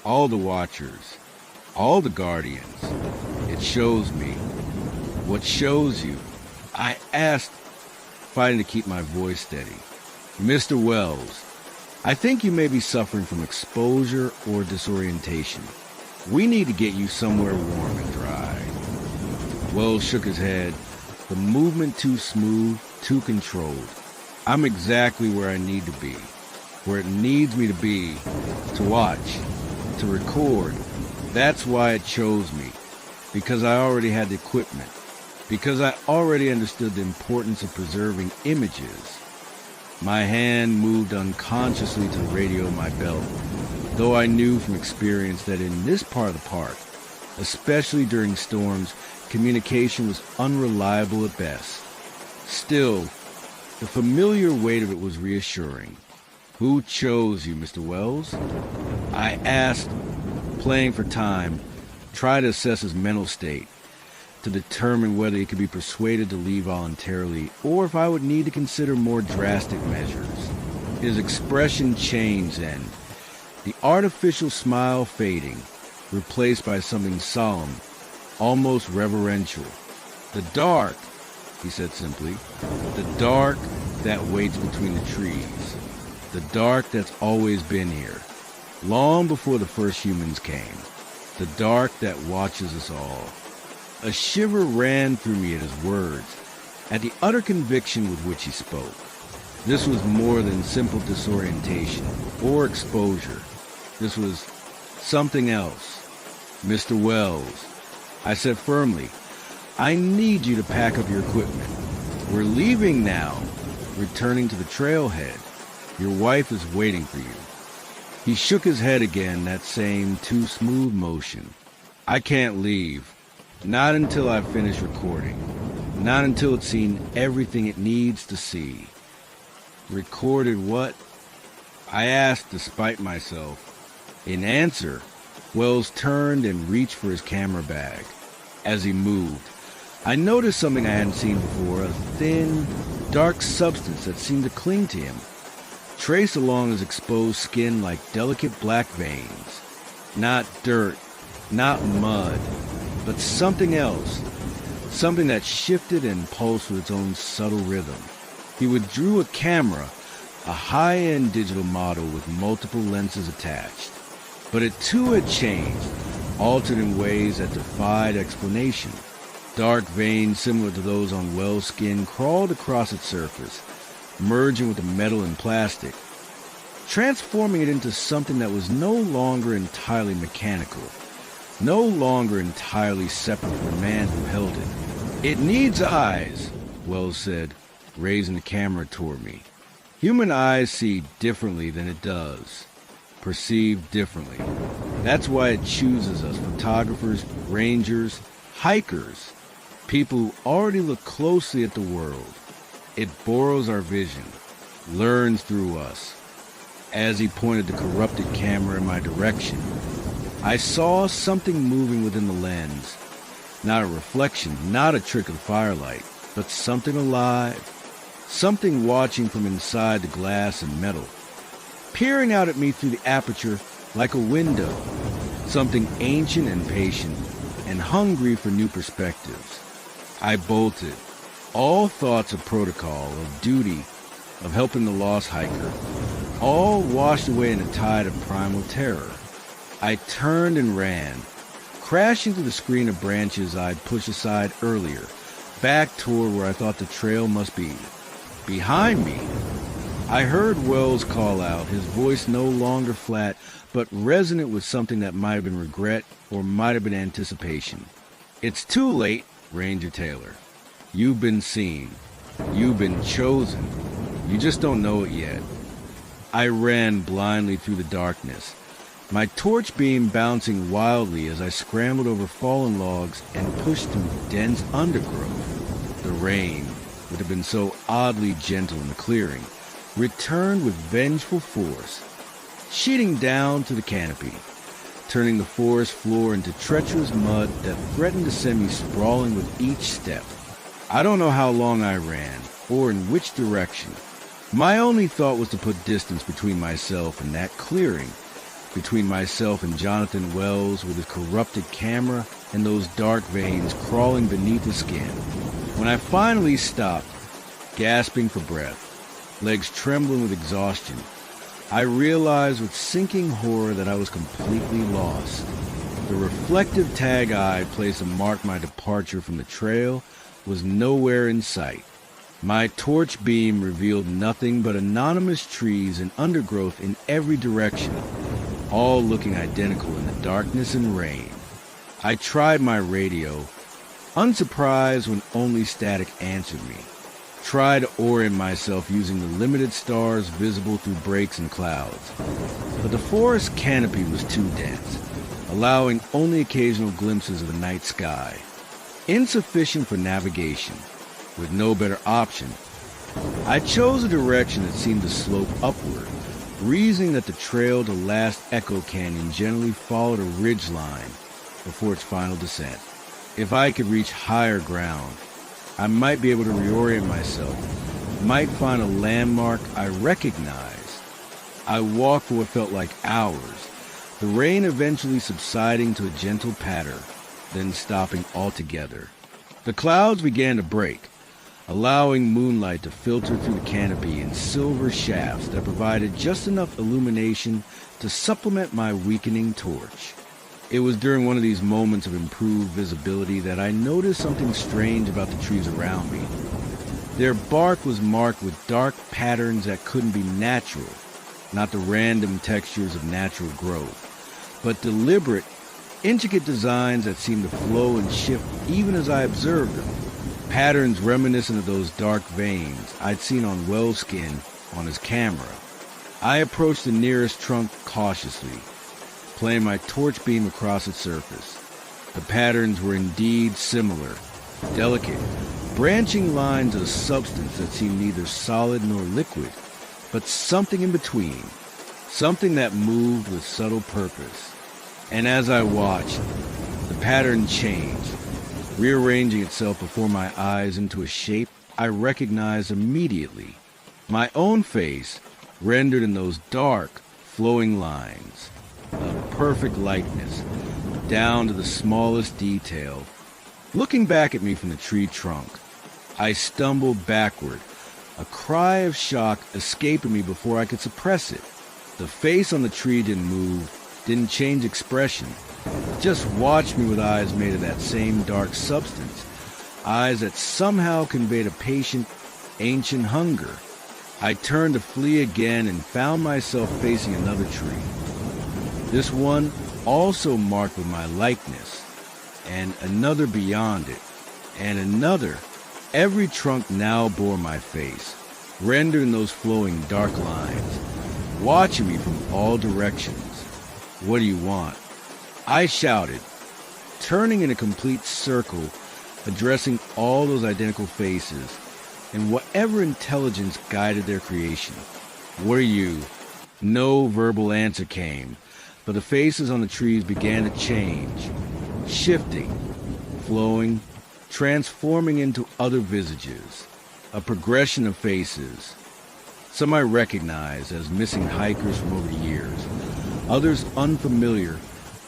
Speaker 1: "All the Watchers, all the Guardians. It shows me." "What shows you?" I asked, fighting to keep my voice steady. "Mr. Wells, I think you may be suffering from exposure or disorientation. We need to get you somewhere warm and dry." Wells shook his head, the movement too smooth, too controlled. "I'm exactly where I need to be, where it needs me to be, to watch, to record. That's why it chose me, because I already had the equipment, because I already understood the importance of preserving images." My hand moved unconsciously to the radio in my belt, though I knew from experience that in this part of the park, especially during storms, communication was unreliable at best. Still, the familiar weight of it was reassuring. "Who chose you, Mr. Wells?" I asked, playing for time, trying to assess his mental state, to determine whether he could be persuaded to leave voluntarily or if I would need to consider more drastic measures. His expression changed then, the artificial smile fading, replaced by something solemn, almost reverential. "The dark," he said simply, "the dark that waits between the trees. The dark that's always been here, long before the first humans came. The dark that watches us all." A shiver ran through me at his words, at the utter conviction with which he spoke. This was more than simple disorientation or exposure. This was something else. "Mr. Wells," I said firmly, "I need you to pack up your equipment. We're leaving now, returning to the trailhead. Your wife is waiting for you." He shook his head again, that same too smooth motion. "I can't leave. Not until I've finished recording. Not until it's seen everything it needs to see." "Recorded what?" I asked despite myself. In answer, Wells turned and reached for his camera bag. As he moved, I noticed something I hadn't seen before, a thin, dark substance that seemed to cling to him, traced along his exposed skin like delicate black veins. Not dirt, not mud, but something else, something that shifted and pulsed with its own subtle rhythm. He withdrew a camera, a high-end digital model with multiple lenses attached. But it too had changed, altered in ways that defied explanation. Dark veins similar to those on Wells' skin crawled across its surface, merging with the metal and plastic, transforming it into something that was no longer entirely mechanical, no longer entirely separate from the man who held it. "It needs eyes," Wells said, raising the camera toward me. "Human eyes see differently than it does, perceive differently. That's why it chooses us, photographers, rangers, hikers, people who already look closely at the world. It borrows our vision, learns through us." As he pointed the corrupted camera in my direction, I saw something moving within the lens. Not a reflection, not a trick of firelight, but something alive, something watching from inside the glass and metal, peering out at me through the aperture like a window, something ancient and patient, and hungry for new perspectives. I bolted. All thoughts of protocol, of duty, of helping the lost hiker, all washed away in a tide of primal terror. I turned and ran, crashing through the screen of branches I'd pushed aside earlier, back toward where I thought the trail must be. Behind me, I heard Wells call out, his voice no longer flat, but resonant with something that might have been regret or might have been anticipation. "It's too late, Ranger Taylor. You've been seen. You've been chosen. You just don't know it yet. I ran blindly through the darkness, my torch beam bouncing wildly as I scrambled over fallen logs and pushed through dense undergrowth. The rain, that had been so oddly gentle in the clearing, returned with vengeful force, sheeting down to the canopy, turning the forest floor into treacherous mud that threatened to send me sprawling with each step. I don't know how long I ran, or in which direction. My only thought was to put distance between myself and that clearing, between myself and Jonathan Wells with his corrupted camera and those dark veins crawling beneath his skin. When I finally stopped, gasping for breath, legs trembling with exhaustion, I realized with sinking horror that I was completely lost. The reflective tag I placed to mark my departure from the trail was nowhere in sight. My torch beam revealed nothing but anonymous trees and undergrowth in every direction, all looking identical in the darkness and rain. I tried my radio, unsurprised when only static answered me. Tried to orient myself using the limited stars visible through breaks and clouds. But the forest canopy was too dense, allowing only occasional glimpses of the night sky. Insufficient for navigation. With no better option, I chose a direction that seemed to slope upward, reasoning that the trail to Last Echo Canyon generally followed a ridge line before its final descent. If I could reach higher ground, I might be able to reorient myself, might find a landmark I recognized. I walked for what felt like hours, the rain eventually subsiding to a gentle patter, then stopping altogether. The clouds began to break, allowing moonlight to filter through the canopy in silver shafts that provided just enough illumination to supplement my weakening torch. It was during one of these moments of improved visibility that I noticed something strange about the trees around me. Their bark was marked with dark patterns that couldn't be natural, not the random textures of natural growth, but deliberate, intricate designs that seemed to flow and shift even as I observed them. Patterns reminiscent of those dark veins I'd seen on Wells' skin on his camera. I approached the nearest trunk cautiously, playing my torch beam across its surface. The patterns were indeed similar, delicate, branching lines of substance that seemed neither solid nor liquid, but something in between, something that moved with subtle purpose. And as I watched, the pattern changed, rearranging itself before my eyes into a shape I recognized immediately. My own face, rendered in those dark, flowing lines. A perfect likeness, down to the smallest detail. Looking back at me from the tree trunk, I stumbled backward, a cry of shock escaping me before I could suppress it. The face on the tree didn't move, didn't change expression. Just watched me with eyes made of that same dark substance, eyes that somehow conveyed a patient, ancient hunger. I turned to flee again and found myself facing another tree. This one also marked with my likeness, and another beyond it, and another. Every trunk now bore my face, rendered in those flowing dark lines, watching me from all directions. What do you want? I shouted, turning in a complete circle, addressing all those identical faces, and whatever intelligence guided their creation. What are you? No verbal answer came, but the faces on the trees began to change, shifting, flowing, transforming into other visages, a progression of faces. Some I recognized as missing hikers from over the years, others unfamiliar,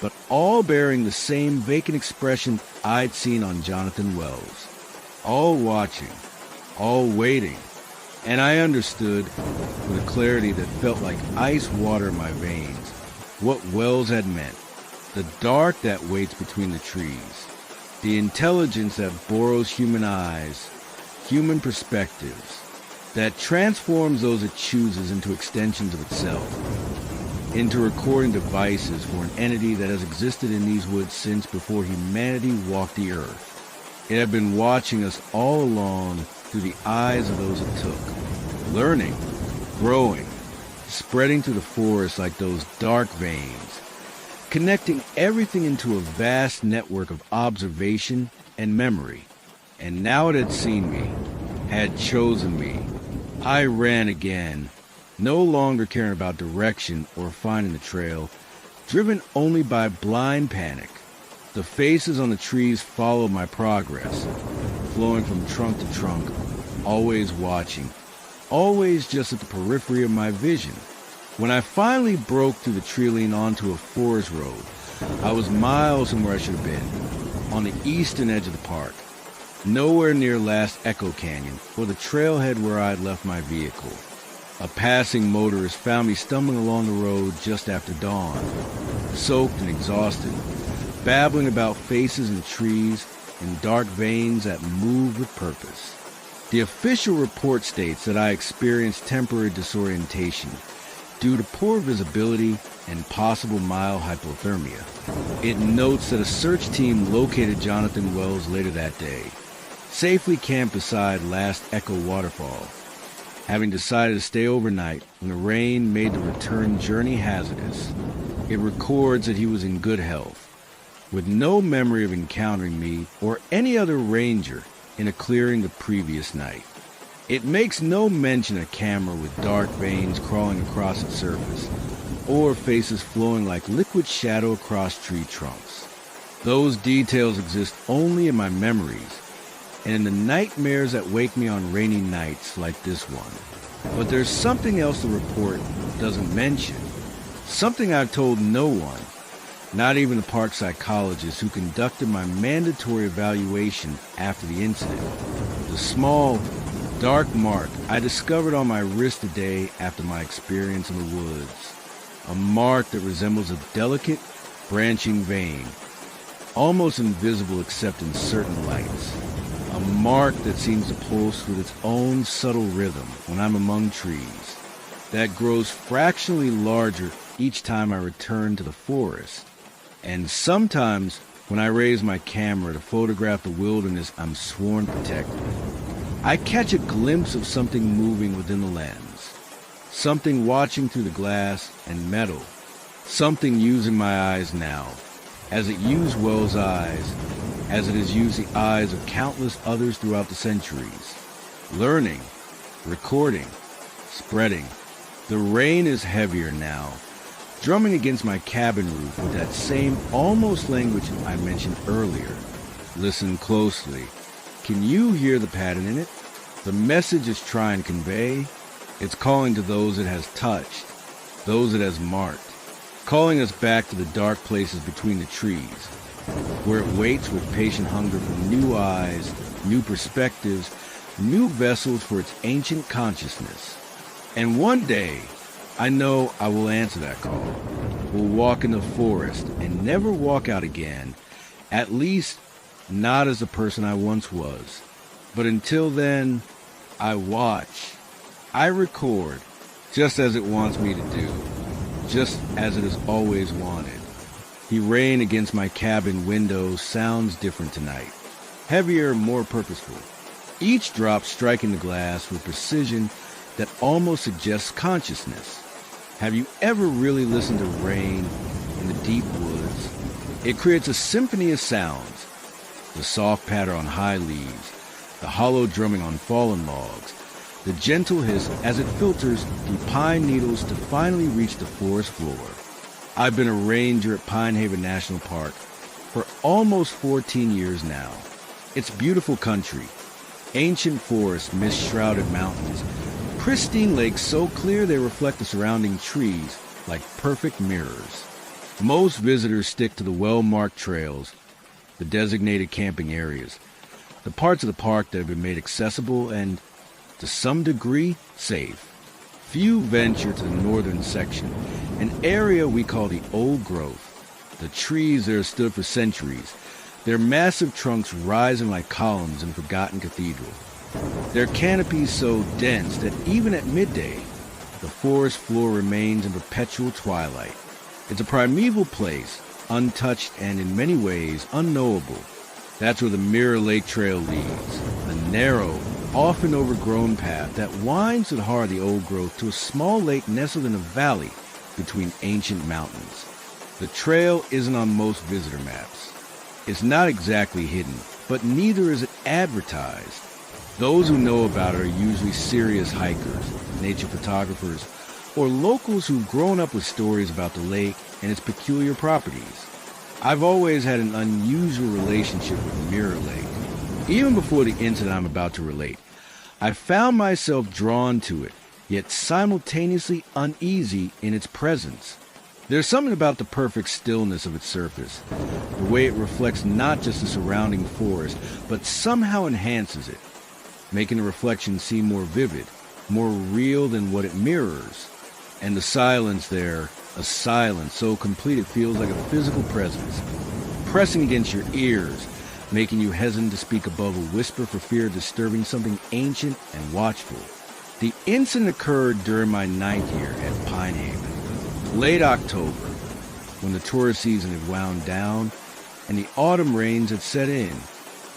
Speaker 1: but all bearing the same vacant expression I'd seen on Jonathan Wells. All watching, all waiting, and I understood, with a clarity that felt like ice water in my veins, what Wells had meant. The dark that waits between the trees, the intelligence that borrows human eyes, human perspectives, that transforms those it chooses into extensions of itself, into recording devices for an entity that has existed in these woods since before humanity walked the earth. It had been watching us all along through the eyes of those it took, learning, growing, spreading through the forest like those dark veins, connecting everything into a vast network of observation and memory. And now it had seen me, had chosen me. I ran again, no longer caring about direction or finding the trail, driven only by blind panic. The faces on the trees followed my progress, flowing from trunk to trunk, always watching, always just at the periphery of my vision. When I finally broke through the tree onto a forest road, I was miles from where I should have been, on the eastern edge of the park, nowhere near Last Echo Canyon or the trailhead where I had left my vehicle. A passing motorist found me stumbling along the road just after dawn, soaked and exhausted, babbling about faces and trees and dark veins that moved with purpose. The official report states that I experienced temporary disorientation due to poor visibility and possible mild hypothermia. It notes that a search team located Jonathan Wells later that day, safely camped beside Last Echo Waterfall, having decided to stay overnight when the rain made the return journey hazardous. It records that he was in good health, with no memory of encountering me or any other ranger in a clearing the previous night. It makes no mention of a camera with dark veins crawling across its surface, or faces flowing like liquid shadow across tree trunks. Those details exist only in my memories, and in the nightmares that wake me on rainy nights like this one. But there's something else the report doesn't mention, something I've told no one, not even the park psychologist who conducted my mandatory evaluation after the incident. The small, dark mark I discovered on my wrist a day after my experience in the woods. A mark that resembles a delicate, branching vein, almost invisible except in certain lights. A mark that seems to pulse with its own subtle rhythm when I'm among trees, that grows fractionally larger each time I return to the forest. And sometimes when I raise my camera to photograph the wilderness I'm sworn to protect, I catch a glimpse of something moving within the lens, something watching through the glass and metal, something using my eyes now, as it used Wells' eyes, as it has used the eyes of countless others throughout the centuries. Learning, recording, spreading. The rain is heavier now, drumming against my cabin roof with that same almost language I mentioned earlier. Listen closely. Can you hear the pattern in it? The message it's trying to convey, it's calling to those it has touched, those it has marked, calling us back to the dark places between the trees, where it waits with patient hunger for new eyes, new perspectives, new vessels for its ancient consciousness. And one day, I know I will answer that call, will walk in the forest and never walk out again, at least not as the person I once was. But until then, I watch, I record, just as it wants me to do, just as it has always wanted. The rain against my cabin window sounds different tonight, heavier, more purposeful, each drop striking the glass with precision that almost suggests consciousness. Have you ever really listened to rain in the deep woods? It creates a symphony of sounds. The soft patter on high leaves, the hollow drumming on fallen logs, the gentle hiss as it filters through pine needles to finally reach the forest floor. I've been a ranger at Pine Haven National Park for almost 14 years now. It's beautiful country, ancient forests, mist-shrouded mountains, pristine lakes so clear they reflect the surrounding trees like perfect mirrors. Most visitors stick to the well-marked trails, the designated camping areas, the parts of the park that have been made accessible and, to some degree, safe. Few venture to the northern section, an area we call the old growth. The trees there stood for centuries, their massive trunks rising like columns in a forgotten cathedral. Their canopies so dense that even at midday, the forest floor remains in perpetual twilight. It's a primeval place, untouched and in many ways unknowable. That's where the Mirror Lake Trail leads, a narrow, often overgrown path that winds through the heart of the old growth to a small lake nestled in a valley between ancient mountains. The trail isn't on most visitor maps. It's not exactly hidden, but neither is it advertised. Those who know about it are usually serious hikers, nature photographers, or locals who've grown up with stories about the lake and its peculiar properties. I've always had an unusual relationship with Mirror Lake. Even before the incident I'm about to relate, I found myself drawn to it, yet simultaneously uneasy in its presence. There's something about the perfect stillness of its surface, the way it reflects not just the surrounding forest, but somehow enhances it, making the reflection seem more vivid, more real than what it mirrors. And the silence there, a silence so complete it feels like a physical presence, pressing against your ears, making you hesitant to speak above a whisper for fear of disturbing something ancient and watchful. The incident occurred during my 9th year at Pine Haven, late October, when the tourist season had wound down and the autumn rains had set in.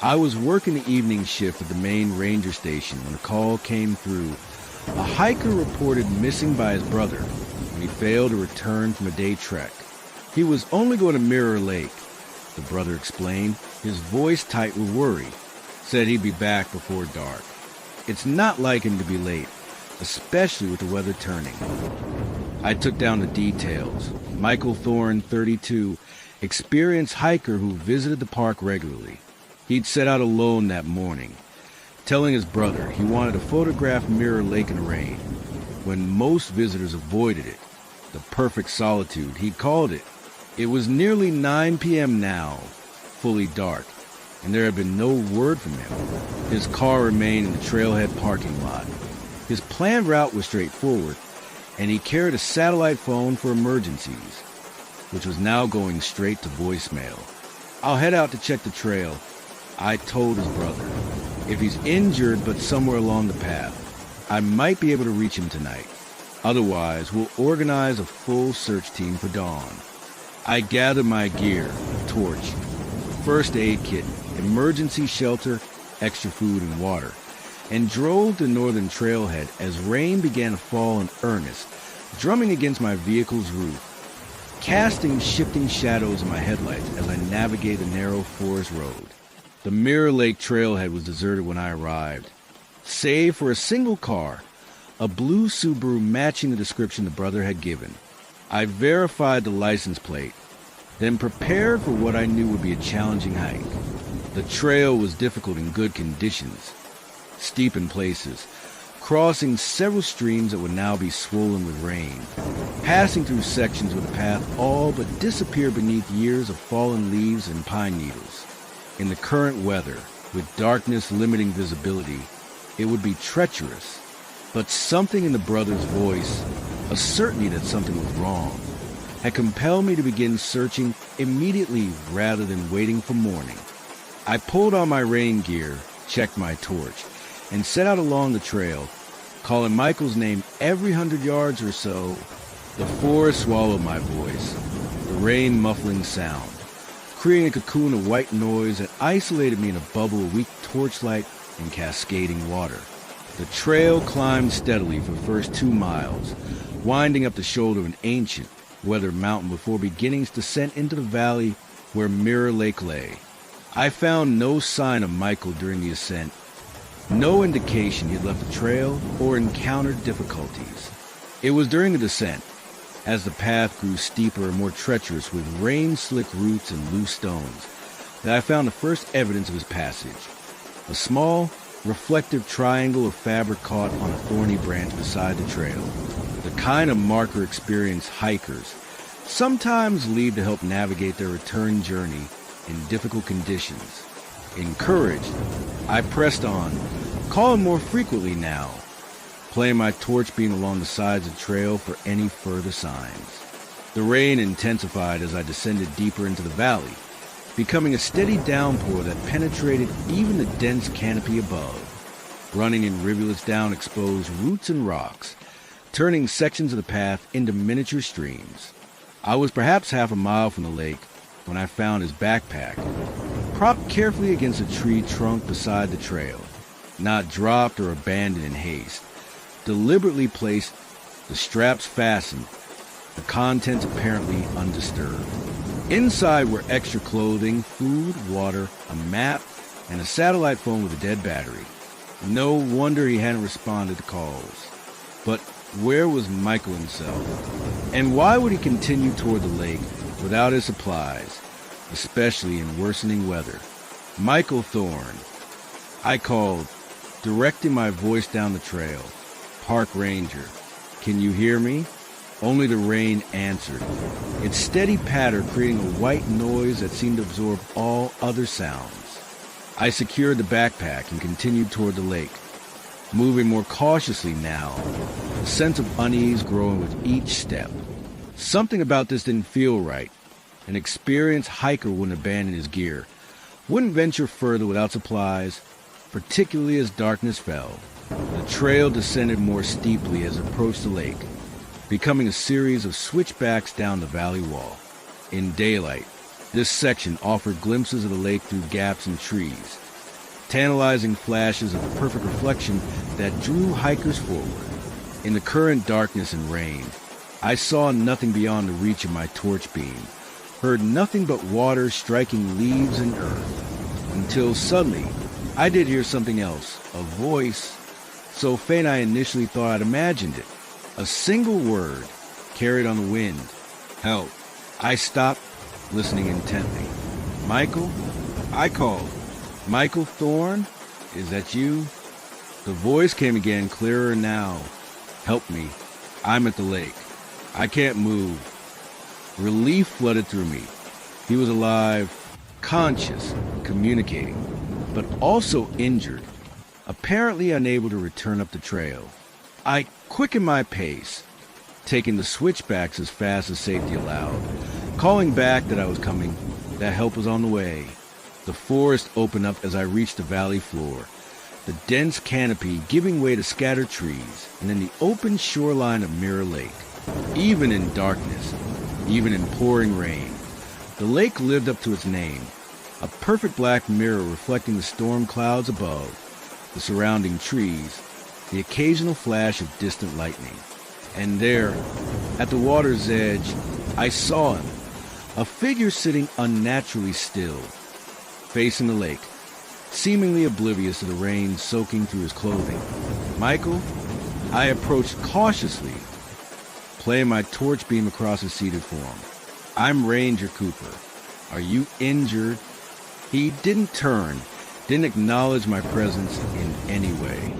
Speaker 1: I was working the evening shift at the main ranger station when a call came through. A hiker reported missing by his brother when he failed to return from a day trek. He was only going to Mirror Lake, the brother explained, his voice tight with worry. Said he'd be back before dark. It's not like him to be late, especially with the weather turning. I took down the details. Michael Thorne, 32, experienced hiker who visited the park regularly. He'd set out alone that morning, telling his brother he wanted to photograph Mirror Lake in the rain, when most visitors avoided it. The perfect solitude, he called it. It was nearly 9 p.m. now, fully dark, and there had been no word from him. His car remained in the trailhead parking lot. His planned route was straightforward, and he carried a satellite phone for emergencies, which was now going straight to voicemail. I'll head out to check the trail, I told his brother. If he's injured but somewhere along the path, I might be able to reach him tonight. Otherwise, we'll organize a full search team for dawn. I gathered my gear, torch, first aid kit, emergency shelter, extra food and water, and drove to northern trailhead as rain began to fall in earnest, drumming against my vehicle's roof, casting shifting shadows in my headlights as I navigated the narrow forest road. The Mirror Lake trailhead was deserted when I arrived, save for a single car, a blue Subaru matching the description the brother had given. I verified the license plate, then prepared for what I knew would be a challenging hike. The trail was difficult in good conditions, steep in places, crossing several streams that would now be swollen with rain, passing through sections where the path all but disappeared beneath years of fallen leaves and pine needles. In the current weather, with darkness limiting visibility, it would be treacherous, but something in the brother's voice, a certainty that something was wrong, had compelled me to begin searching immediately rather than waiting for morning. I pulled on my rain gear, checked my torch, and set out along the trail, calling Michael's name every 100 yards or so. The forest swallowed my voice, the rain muffling sound, creating a cocoon of white noise that isolated me in a bubble of weak torchlight and cascading water. The trail climbed steadily for the first 2 miles, winding up the shoulder of an ancient, weathered mountain before beginning its descent into the valley where Mirror Lake lay. I found no sign of Michael during the ascent, no indication he had left the trail or encountered difficulties. It was during the descent, as the path grew steeper and more treacherous with rain-slick roots and loose stones, that I found the first evidence of his passage. A small, reflective triangle of fabric caught on a thorny branch beside the trail, the kind of marker experienced hikers sometimes leave to help navigate their return journey in difficult conditions. Encouraged, I pressed on, calling more frequently now, playing my torch beam along the sides of the trail for any further signs. The rain intensified as I descended deeper into the valley, becoming a steady downpour that penetrated even the dense canopy above, running in rivulets down exposed roots and rocks, turning sections of the path into miniature streams. I was perhaps half a mile from the lake when I found his backpack. propped carefully against a tree trunk beside the trail, not dropped or abandoned in haste, deliberately placed, the straps fastened, the contents apparently undisturbed. Inside were extra clothing, food, water, a map, and a satellite phone with a dead battery. No wonder he hadn't responded to calls. But where was Michael himself? And why would he continue toward the lake without his supplies, especially in worsening weather? Michael Thorne. I called, directing my voice down the trail. Park Ranger. Can you hear me? Only the rain answered, its steady patter creating a white noise that seemed to absorb all other sounds. I secured the backpack and continued toward the lake, moving more cautiously now, a sense of unease growing with each step. Something about this didn't feel right. An experienced hiker wouldn't abandon his gear, wouldn't venture further without supplies, particularly as darkness fell. The trail descended more steeply as it approached the lake, becoming a series of switchbacks down the valley wall. In daylight, this section offered glimpses of the lake through gaps in trees, tantalizing flashes of the perfect reflection that drew hikers forward. In the current darkness and rain, I saw nothing beyond the reach of my torch beam, heard nothing but water striking leaves and earth, until suddenly I did hear something else, a voice, so faint I initially thought I'd imagined it. A single word carried on the wind. Help. I stopped, listening intently. Michael? I called. Michael Thorne? Is that you? The voice came again, clearer now. Help me. I'm at the lake. I can't move. Relief flooded through me. He was alive, conscious, communicating, but also injured, apparently unable to return up the trail. I quickened my pace, taking the switchbacks as fast as safety allowed, calling back that I was coming, that help was on the way. The forest opened up as I reached the valley floor, the dense canopy giving way to scattered trees, and then the open shoreline of Mirror Lake. Even in darkness, even in pouring rain, the lake lived up to its name, a perfect black mirror reflecting the storm clouds above, the surrounding trees, the occasional flash of distant lightning. And there, at the water's edge, I saw him, a figure sitting unnaturally still, facing the lake, seemingly oblivious to the rain soaking through his clothing. Michael? I approached cautiously, playing my torch beam across his seated form. I'm Ranger Cooper. Are you injured? He didn't turn, didn't acknowledge my presence in any way.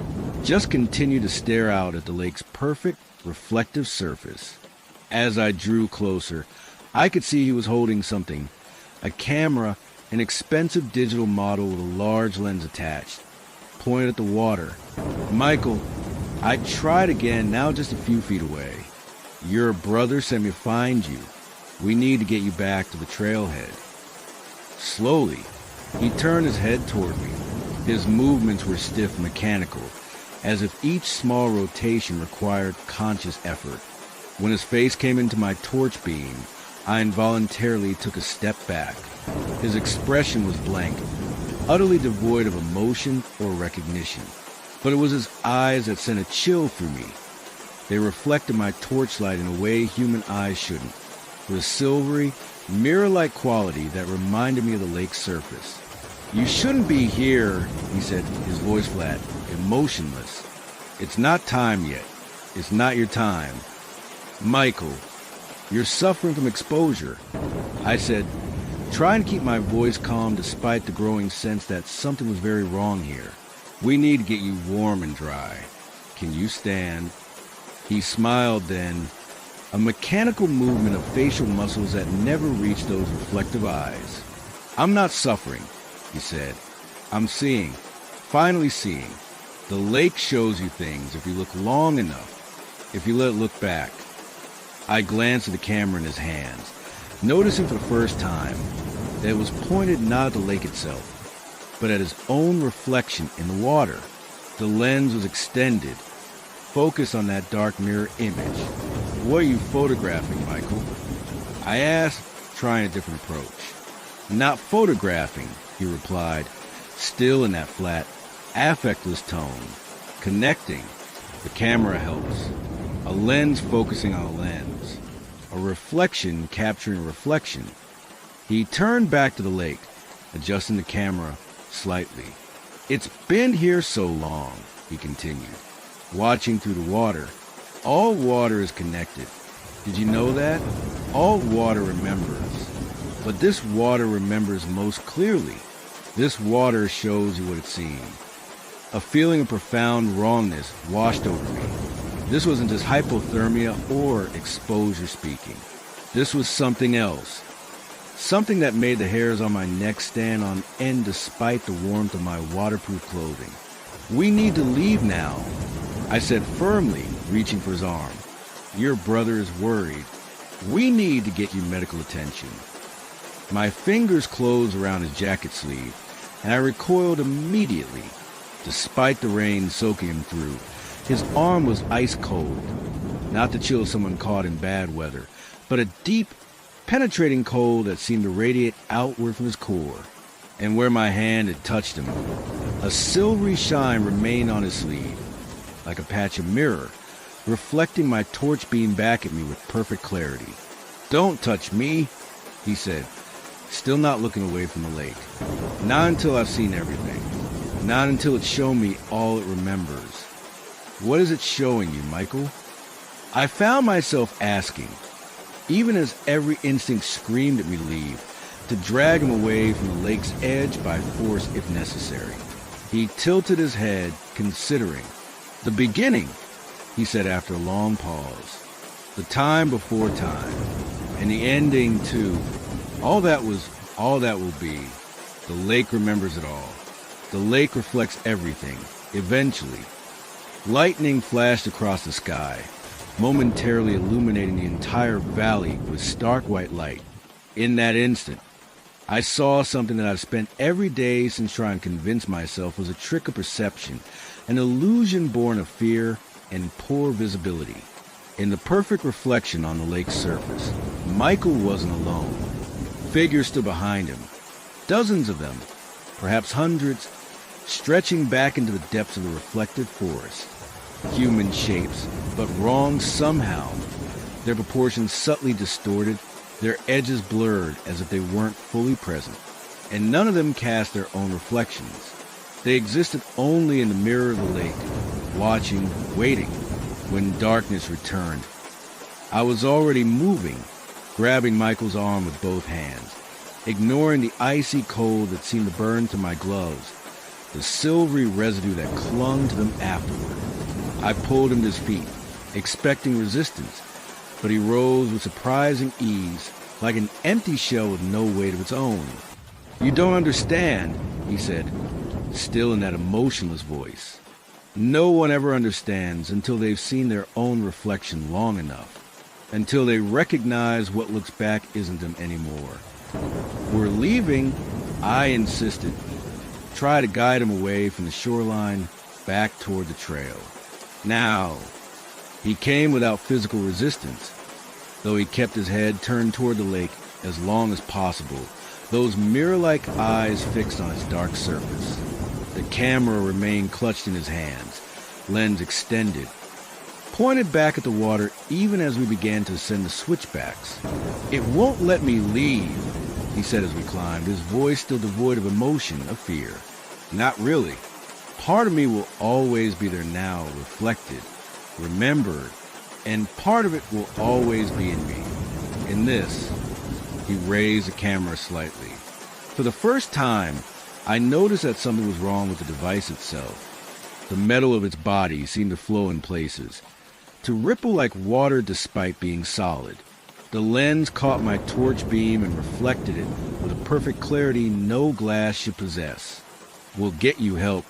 Speaker 1: Just continued to stare out at the lake's perfect, reflective surface. As I drew closer, I could see he was holding something, a camera, an expensive digital model with a large lens attached, pointed at the water. Michael, I tried again, now just a few feet away. Your brother sent me to find you. We need to get you back to the trailhead. Slowly, he turned his head toward me. His movements were stiff, mechanical, as if each small rotation required conscious effort. When his face came into my torch beam, I involuntarily took a step back. His expression was blank, utterly devoid of emotion or recognition. But it was his eyes that sent a chill through me. They reflected my torchlight in a way human eyes shouldn't, with a silvery, mirror-like quality that reminded me of the lake's surface. You shouldn't be here, he said, his voice flat, emotionless. It's not time yet. It's not your time. Michael, you're suffering from exposure. I said, trying to keep my voice calm despite the growing sense that something was very wrong here. We need to get you warm and dry. Can you stand? He smiled then, a mechanical movement of facial muscles that never reached those reflective eyes. I'm not suffering, he said. I'm seeing, finally seeing. The lake shows you things if you look long enough, if you let it look back. I glanced at the camera in his hands, noticing for the first time that it was pointed not at the lake itself, but at his own reflection in the water. The lens was extended, focused on that dark mirror image. What are you photographing, Michael? I asked, trying a different approach. Not photographing, he replied, still in that flat, affectless tone. Connecting. The camera helps. A lens focusing on a lens. A reflection capturing a reflection. He turned back to the lake, adjusting the camera slightly. It's been here so long, he continued, watching through the water. All water is connected. Did you know that? All water remembers. But this water remembers most clearly. This water shows you what it's seen. A feeling of profound wrongness washed over me. This wasn't just hypothermia or exposure speaking. This was something else. Something that made the hairs on my neck stand on end despite the warmth of my waterproof clothing. We need to leave now, I said firmly, reaching for his arm. Your brother is worried. We need to get you medical attention. My fingers closed around his jacket sleeve, and I recoiled immediately. Despite the rain soaking him through, his arm was ice cold. Not the chill of someone caught in bad weather, but a deep, penetrating cold that seemed to radiate outward from his core. And where my hand had touched him, a silvery shine remained on his sleeve, like a patch of mirror, reflecting my torch beam back at me with perfect clarity. Don't touch me, he said, still not looking away from the lake. Not until I've seen everything. Not until it's shown me all it remembers. What is it showing you, Michael? I found myself asking, even as every instinct screamed at me to leave, to drag him away from the lake's edge by force if necessary. He tilted his head, considering. The beginning, he said after a long pause. The time before time. And the ending, too. All that will be. The lake remembers it all. The lake reflects everything, eventually. Lightning flashed across the sky, momentarily illuminating the entire valley with stark white light. In that instant, I saw something that I've spent every day since trying to convince myself was a trick of perception, an illusion born of fear and poor visibility. In the perfect reflection on the lake's surface, Michael wasn't alone. Figures stood behind him, dozens of them, perhaps hundreds, stretching back into the depths of the reflected forest. Human shapes, but wrong somehow. Their proportions subtly distorted, their edges blurred as if they weren't fully present. And none of them cast their own reflections. They existed only in the mirror of the lake, watching, waiting, when darkness returned. I was already moving, grabbing Michael's arm with both hands, ignoring the icy cold that seemed to burn through my gloves, the silvery residue that clung to them afterward. I pulled him to his feet, expecting resistance, but he rose with surprising ease, like an empty shell with no weight of its own. You don't understand, he said, still in that emotionless voice. No one ever understands until they've seen their own reflection long enough, until they recognize what looks back isn't them anymore. We're leaving, I insisted. Try to guide him away from the shoreline, back toward the trail. Now, he came without physical resistance, though he kept his head turned toward the lake as long as possible, those mirror-like eyes fixed on its dark surface. The camera remained clutched in his hands, lens extended, pointed back at the water even as we began to ascend the switchbacks. It won't let me leave, he said as we climbed, his voice still devoid of emotion, of fear. Not really. Part of me will always be there now, reflected, remembered, and part of it will always be in me. In this, he raised the camera slightly. For the first time, I noticed that something was wrong with the device itself. The metal of its body seemed to flow in places, to ripple like water despite being solid. The lens caught my torch beam and reflected it with a perfect clarity no glass should possess. We'll get you help,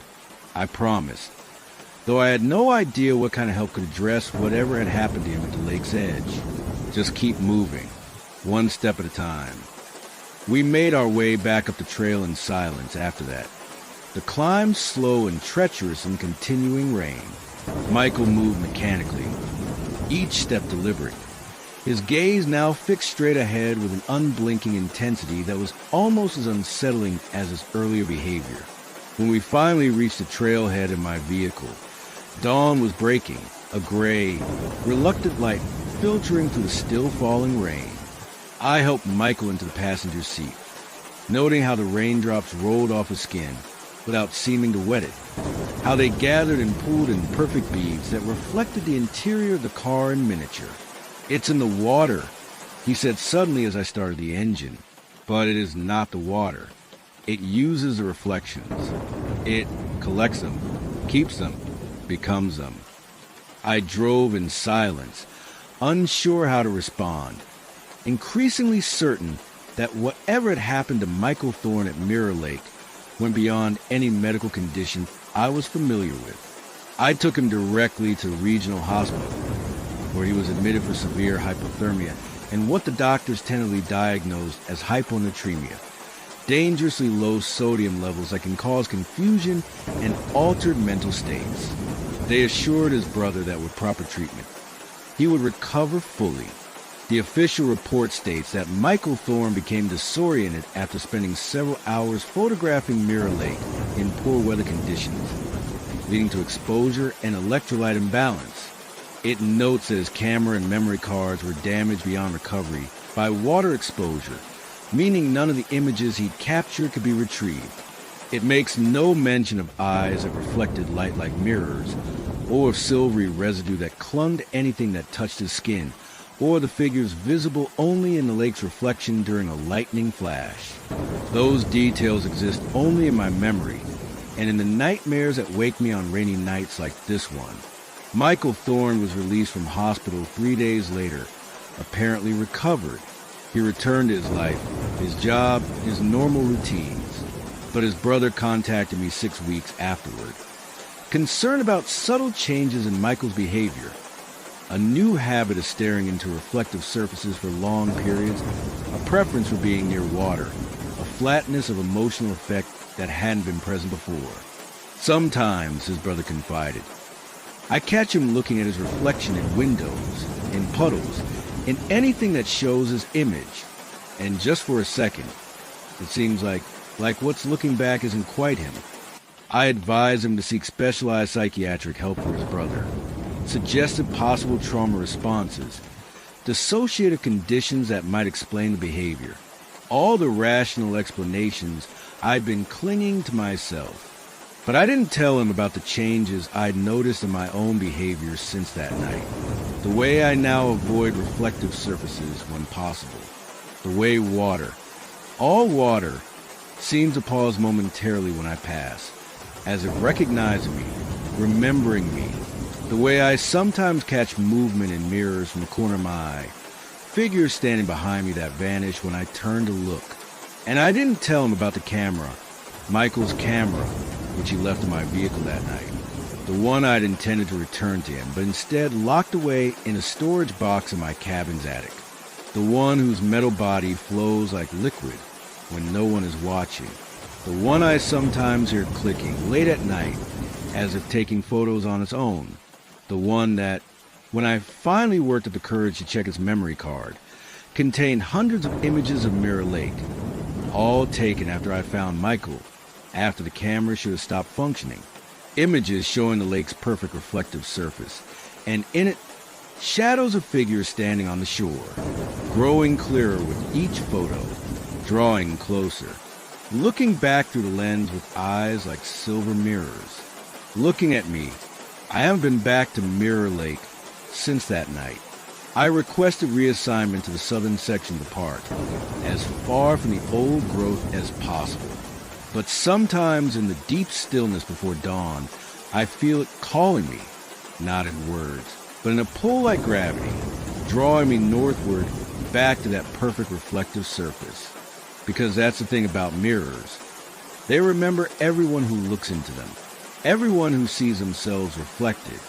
Speaker 1: I promised, though I had no idea what kind of help could address whatever had happened to him at the lake's edge. Just keep moving, one step at a time. We made our way back up the trail in silence after that. The climb slow and treacherous in continuing rain. Michael moved mechanically, each step deliberate. his gaze now fixed straight ahead with an unblinking intensity that was almost as unsettling as his earlier behavior. When we finally reached the trailhead in my vehicle, dawn was breaking, a gray, reluctant light filtering through the still-falling rain. I helped Michael into the passenger seat, noting how the raindrops rolled off his skin without seeming to wet it, how they gathered and pooled in perfect beads that reflected the interior of the car in miniature. "It's in the water," he said suddenly as I started the engine. But it is not the water. It uses the reflections. It collects them, keeps them, becomes them. I drove in silence, unsure how to respond, increasingly certain that whatever had happened to Michael Thorne at Mirror Lake went beyond any medical condition I was familiar with. I took him directly to the regional hospital, where he was admitted for severe hypothermia and what the doctors tentatively diagnosed as hyponatremia, dangerously low sodium levels that can cause confusion and altered mental states. They assured his brother that with proper treatment, he would recover fully. The official report states that Michael Thorne became disoriented after spending several hours photographing Mirror Lake in poor weather conditions, leading to exposure and electrolyte imbalance. It notes that his camera and memory cards were damaged beyond recovery by water exposure, meaning none of the images he'd captured could be retrieved. It makes no mention of eyes that reflected light like mirrors, or of silvery residue that clung to anything that touched his skin, or the figures visible only in the lake's reflection during a lightning flash. Those details exist only in my memory, and in the nightmares that wake me on rainy nights like this one. Michael Thorne was released from hospital 3 days later, apparently recovered. He returned to his life, his job, his normal routines. But his brother contacted me 6 weeks afterward, concerned about subtle changes in Michael's behavior. A new habit of staring into reflective surfaces for long periods, a preference for being near water, a flatness of emotional effect that hadn't been present before. Sometimes, his brother confided, I catch him looking at his reflection in windows, in puddles, in anything that shows his image. And just for a second, it seems like what's looking back isn't quite him. I advised him to seek specialized psychiatric help for his brother, suggested possible trauma responses, dissociative conditions that might explain the behavior, all the rational explanations I'd been clinging to myself. But I didn't tell him about the changes I'd noticed in my own behavior since that night. The way I now avoid reflective surfaces when possible. The way water, all water, seems to pause momentarily when I pass, as if recognizing me, remembering me. The way I sometimes catch movement in mirrors from the corner of my eye, figures standing behind me that vanish when I turn to look. And I didn't tell him about the camera, Michael's camera, which he left in my vehicle that night. The one I'd intended to return to him, but instead locked away in a storage box in my cabin's attic. The one whose metal body flows like liquid when no one is watching. The one I sometimes hear clicking late at night as if taking photos on its own. The one that, when I finally worked up the courage to check its memory card, contained hundreds of images of Mirror Lake, all taken after I found Michael, after the camera should have stopped functioning. Images showing the lake's perfect reflective surface, and in it, shadows of figures standing on the shore, growing clearer with each photo, drawing closer, looking back through the lens with eyes like silver mirrors. Looking at me, I haven't been back to Mirror Lake since that night. I requested reassignment to the southern section of the park, as far from the old growth as possible. But sometimes in the deep stillness before dawn, I feel it calling me, not in words, but in a pull like gravity, drawing me northward back to that perfect reflective surface. Because that's the thing about mirrors. They remember everyone who looks into them, everyone who sees themselves reflected.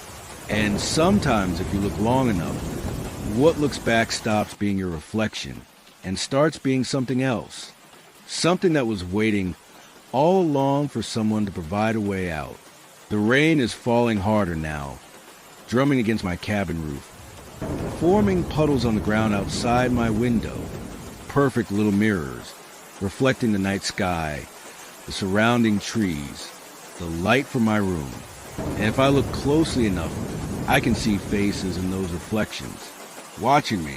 Speaker 1: And sometimes, if you look long enough, what looks back stops being your reflection and starts being something else. Something that was waiting all along for someone to provide a way out. The rain is falling harder now, drumming against my cabin roof, forming puddles on the ground outside my window, perfect little mirrors, reflecting the night sky, the surrounding trees, the light from my room. And if I look closely enough, I can see faces in those reflections, watching me,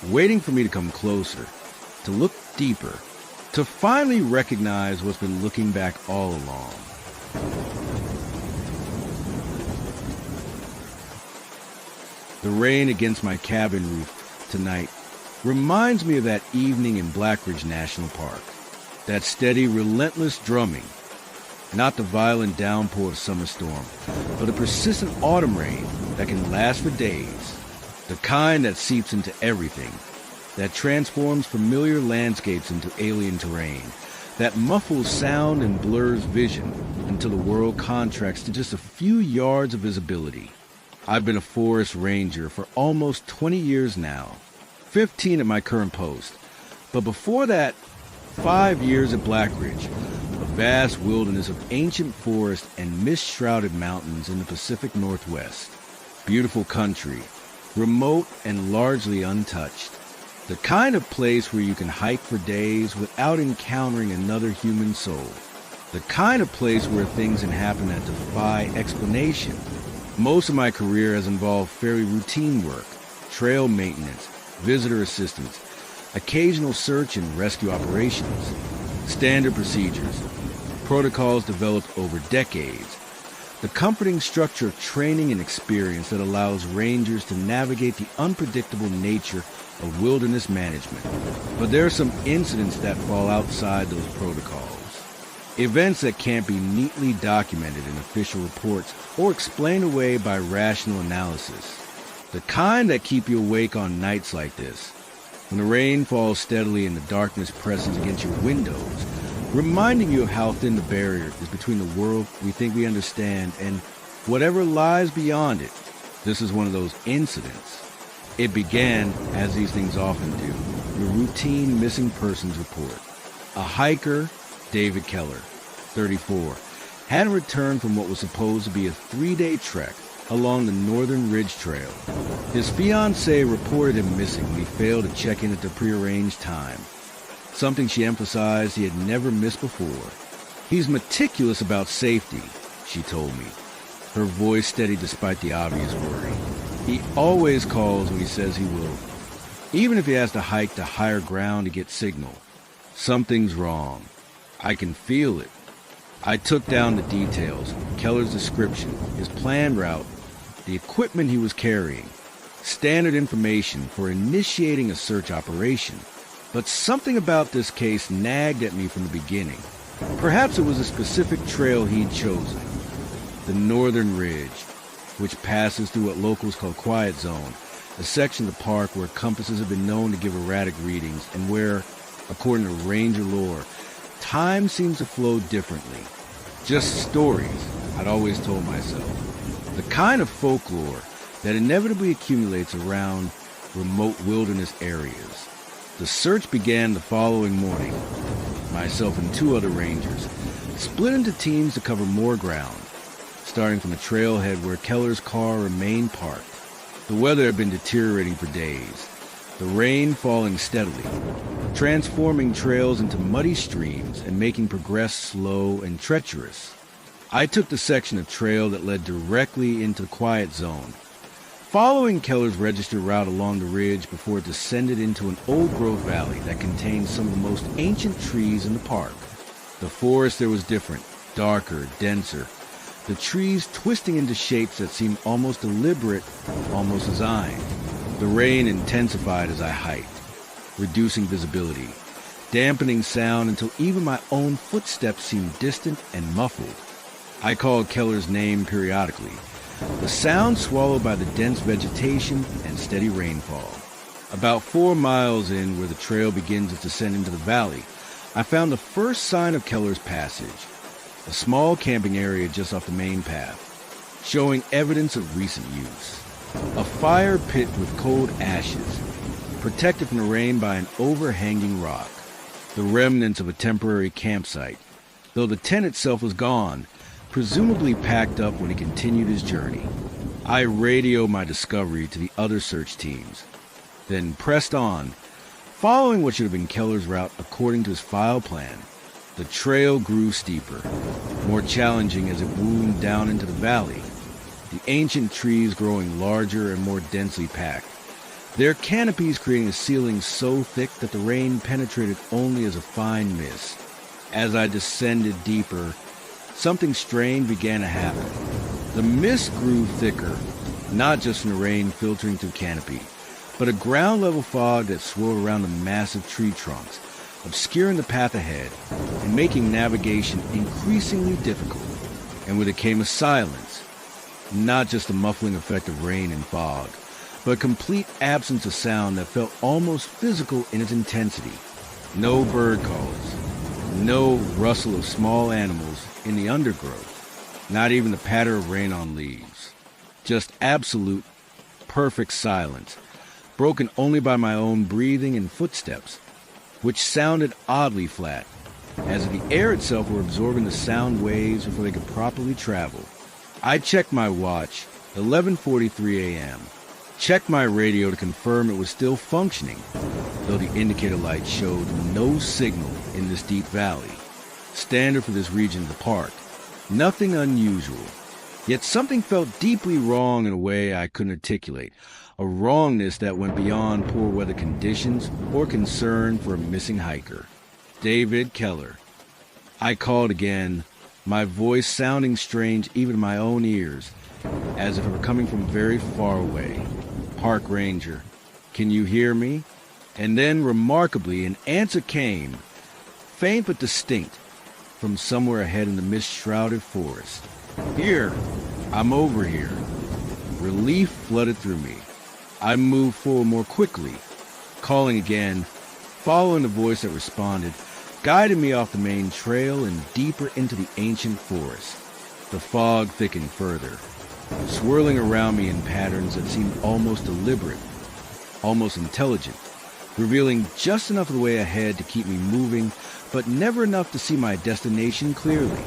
Speaker 1: waiting for me to come closer, to look deeper, to finally recognize what's been looking back all along. The rain against my cabin roof tonight reminds me of that evening in Blackridge National Park. That steady, relentless drumming. Not the violent downpour of summer storm, but a persistent autumn rain that can last for days. The kind that seeps into everything, that transforms familiar landscapes into alien terrain, that muffles sound and blurs vision until the world contracts to just a few yards of visibility. I've been a forest ranger for almost 20 years now, 15 at my current post, but before that, 5 years at Blackridge, a vast wilderness of ancient forest and mist-shrouded mountains in the Pacific Northwest. Beautiful country, remote and largely untouched. The kind of place where you can hike for days without encountering another human soul. The kind of place where things can happen that defy explanation. Most of my career has involved fairly routine work, trail maintenance, visitor assistance, occasional search and rescue operations, standard procedures, protocols developed over decades, the comforting structure of training and experience that allows rangers to navigate the unpredictable nature of wilderness management. But there are some incidents that fall outside those protocols. Events that can't be neatly documented in official reports or explained away by rational analysis. The kind that keep you awake on nights like this, when the rain falls steadily and the darkness presses against your windows, reminding you of how thin the barrier is between the world we think we understand and whatever lies beyond it. This is one of those incidents. It began, as these things often do, with a routine missing persons report. A hiker, David Keller, 34, hadn't returned from what was supposed to be a 3-day trek along the Northern Ridge Trail. His fiancée reported him missing when he failed to check in at the prearranged time, something she emphasized he had never missed before. He's meticulous about safety, she told me, her voice steady despite the obvious worry. He always calls when he says he will, even if he has to hike to higher ground to get signal. Something's wrong. I can feel it. I took down the details, Keller's description, his planned route, the equipment he was carrying, standard information for initiating a search operation. But something about this case nagged at me from the beginning. Perhaps it was a specific trail he'd chosen, the Northern Ridge, which passes through what locals call Quiet Zone, a section of the park where compasses have been known to give erratic readings and where, according to ranger lore, time seems to flow differently. Just stories, I'd always told myself. The kind of folklore that inevitably accumulates around remote wilderness areas. The search began the following morning. Myself and 2 other rangers split into teams to cover more ground, starting from the trailhead where Keller's car remained parked. The weather had been deteriorating for days, the rain falling steadily, transforming trails into muddy streams and making progress slow and treacherous. I took the section of trail that led directly into the Quiet Zone, following Keller's registered route along the ridge before it descended into an old-growth valley that contained some of the most ancient trees in the park. The forest there was different, darker, denser, the trees twisting into shapes that seemed almost deliberate, almost designed. The rain intensified as I hiked, reducing visibility, dampening sound until even my own footsteps seemed distant and muffled. I called Keller's name periodically, the sound swallowed by the dense vegetation and steady rainfall. About 4 miles in, where the trail begins its descent into the valley, I found the first sign of Keller's passage, a small camping area just off the main path, showing evidence of recent use. A fire pit with cold ashes, protected from the rain by an overhanging rock, the remnants of a temporary campsite, though the tent itself was gone, presumably packed up when he continued his journey. I radioed my discovery to the other search teams, then pressed on, following what should have been Keller's route according to his file plan. The trail grew steeper, more challenging as it wound down into the valley, the ancient trees growing larger and more densely packed, their canopies creating a ceiling so thick that the rain penetrated only as a fine mist. As I descended deeper, something strange began to happen. The mist grew thicker, not just from the rain filtering through canopy, but a ground-level fog that swirled around the massive tree trunks, obscuring the path ahead and making navigation increasingly difficult. And with it came a silence, not just the muffling effect of rain and fog, but a complete absence of sound that felt almost physical in its intensity. No bird calls, no rustle of small animals in the undergrowth, not even the patter of rain on leaves. Just absolute, perfect silence, broken only by my own breathing and footsteps, which sounded oddly flat, as if the air itself were absorbing the sound waves before they could properly travel. I checked my watch, 11:43 a.m., checked my radio to confirm it was still functioning, though the indicator light showed no signal in this deep valley, standard for this region of the park. Nothing unusual, yet something felt deeply wrong in a way I couldn't articulate, a wrongness that went beyond poor weather conditions or concern for a missing hiker. David Keller. I called again, my voice sounding strange even to my own ears, as if it were coming from very far away. Park Ranger, can you hear me? And then, remarkably, an answer came, faint but distinct, from somewhere ahead in the mist-shrouded forest. Here, I'm over here. Relief flooded through me. I moved forward more quickly, calling again, following the voice that responded, guided me off the main trail and deeper into the ancient forest. The fog thickened further, swirling around me in patterns that seemed almost deliberate, almost intelligent, revealing just enough of the way ahead to keep me moving, but never enough to see my destination clearly.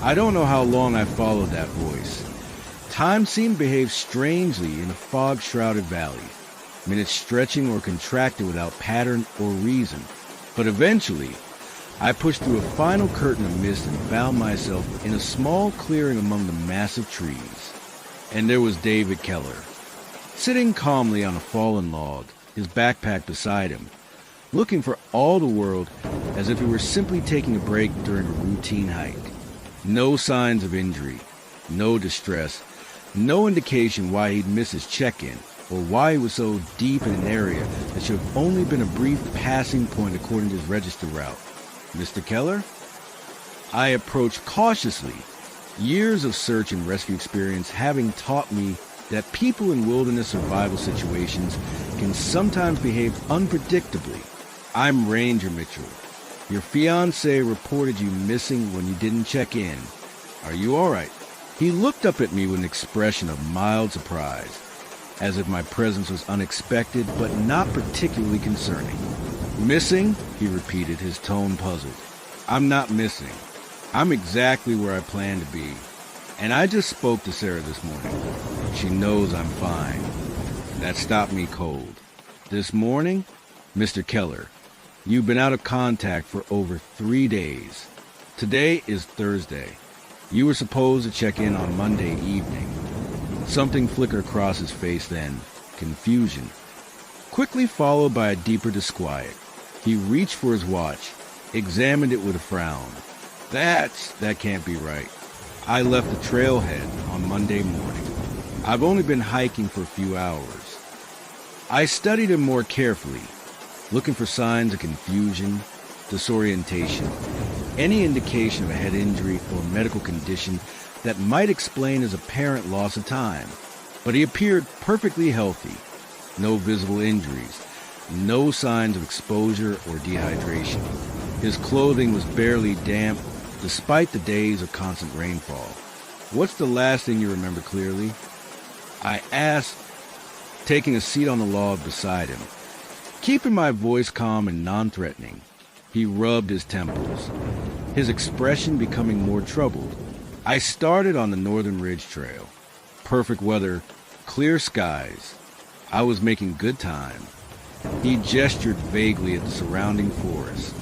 Speaker 1: I don't know how long I followed that voice. Time seemed to behave strangely in a fog-shrouded valley, minutes stretching or contracted without pattern or reason. But eventually, I pushed through a final curtain of mist and found myself in a small clearing among the massive trees. And there was David Keller, sitting calmly on a fallen log, his backpack beside him, looking for all the world as if he were simply taking a break during a routine hike. No signs of injury, no distress, no indication why he'd missed his check-in, or why he was so deep in an area that should have only been a brief passing point according to his register route. Mr. Keller? I approached cautiously, years of search and rescue experience having taught me that people in wilderness survival situations can sometimes behave unpredictably. I'm Ranger Mitchell. Your fiancé reported you missing when you didn't check in. Are you all right? He looked up at me with an expression of mild surprise, as if my presence was unexpected but not particularly concerning. Missing? He repeated, his tone puzzled. I'm not missing. I'm exactly where I plan to be. And I just spoke to Sarah this morning. She knows I'm fine. That stopped me cold. This morning? Mr. Keller, you've been out of contact for over 3 days. Today is Thursday. You were supposed to check in on Monday evening. Something flickered across his face then, confusion, quickly followed by a deeper disquiet. He reached for his watch, examined it with a frown. That can't be right. I left the trailhead on Monday morning. I've only been hiking for a few hours. I studied him more carefully, looking for signs of confusion, disorientation, any indication of a head injury or medical condition that might explain his apparent loss of time. But he appeared perfectly healthy. No visible injuries, no signs of exposure or dehydration. His clothing was barely damp, despite the days of constant rainfall. What's the last thing you remember clearly? I asked, taking a seat on the log beside him, keeping my voice calm and non-threatening. He rubbed his temples, his expression becoming more troubled. I started on the Northern Ridge Trail. Perfect weather clear skies. I was making good time. He gestured vaguely at the surrounding forest.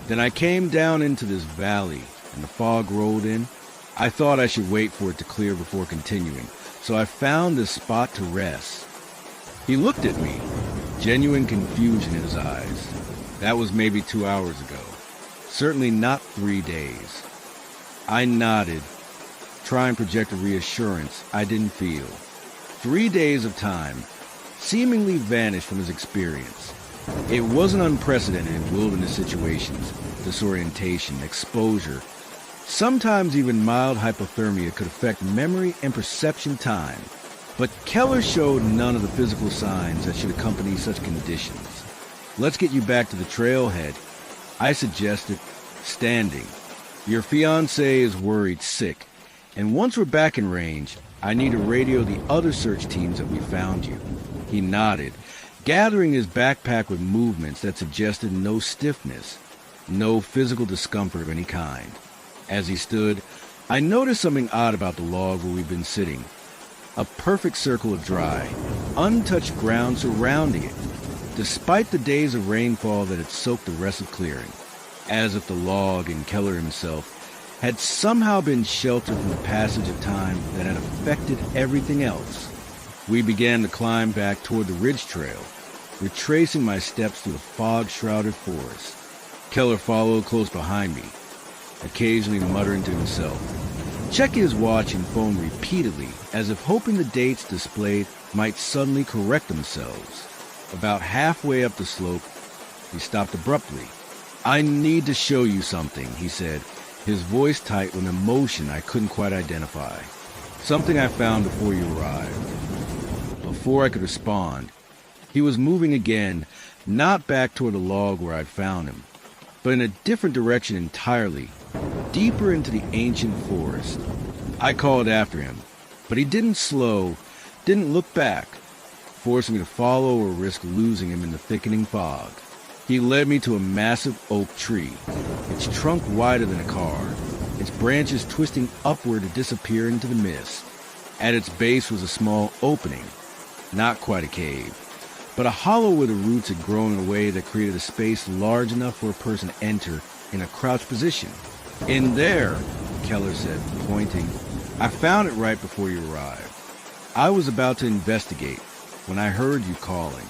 Speaker 1: Then I came down into this valley, and the fog rolled in. I thought I should wait for it to clear before continuing, so I found this spot to rest. He looked at me, genuine confusion in his eyes. That was maybe 2 hours ago. Certainly not 3 days. I nodded, trying to project a reassurance I didn't feel. 3 days of time seemingly vanished from his experience. It wasn't unprecedented in wilderness situations, disorientation, exposure. Sometimes even mild hypothermia could affect memory and perception time. But Keller showed none of the physical signs that should accompany such conditions. Let's get you back to the trailhead, I suggested, standing. Your fiancé is worried sick, and once we're back in range, I need to radio the other search teams that we found you. He nodded, gathering his backpack with movements that suggested no stiffness, no physical discomfort of any kind. As he stood, I noticed something odd about the log where we've been sitting. A perfect circle of dry, untouched ground surrounding it, despite the days of rainfall that had soaked the rest of clearing, as if the log and Keller himself had somehow been sheltered from the passage of time that had affected everything else. We began to climb back toward the ridge trail, retracing my steps through the fog-shrouded forest. Keller followed close behind me, occasionally muttering to himself, checking his watch and phone repeatedly as if hoping the dates displayed might suddenly correct themselves. About halfway up the slope, he stopped abruptly. I need to show you something, he said, his voice tight with an emotion I couldn't quite identify. Something I found before you arrived. Before I could respond, he was moving again, not back toward the log where I'd found him, but in a different direction entirely, deeper into the ancient forest. I called after him, but he didn't slow, didn't look back, forcing me to follow or risk losing him in the thickening fog. He led me to a massive oak tree, its trunk wider than a car, its branches twisting upward to disappear into the mist. At its base was a small opening, not quite a cave, but a hollow where the roots had grown in a way that created a space large enough for a person to enter in a crouched position. In there, Keller said, pointing. I found it right before you arrived. I was about to investigate when I heard you calling.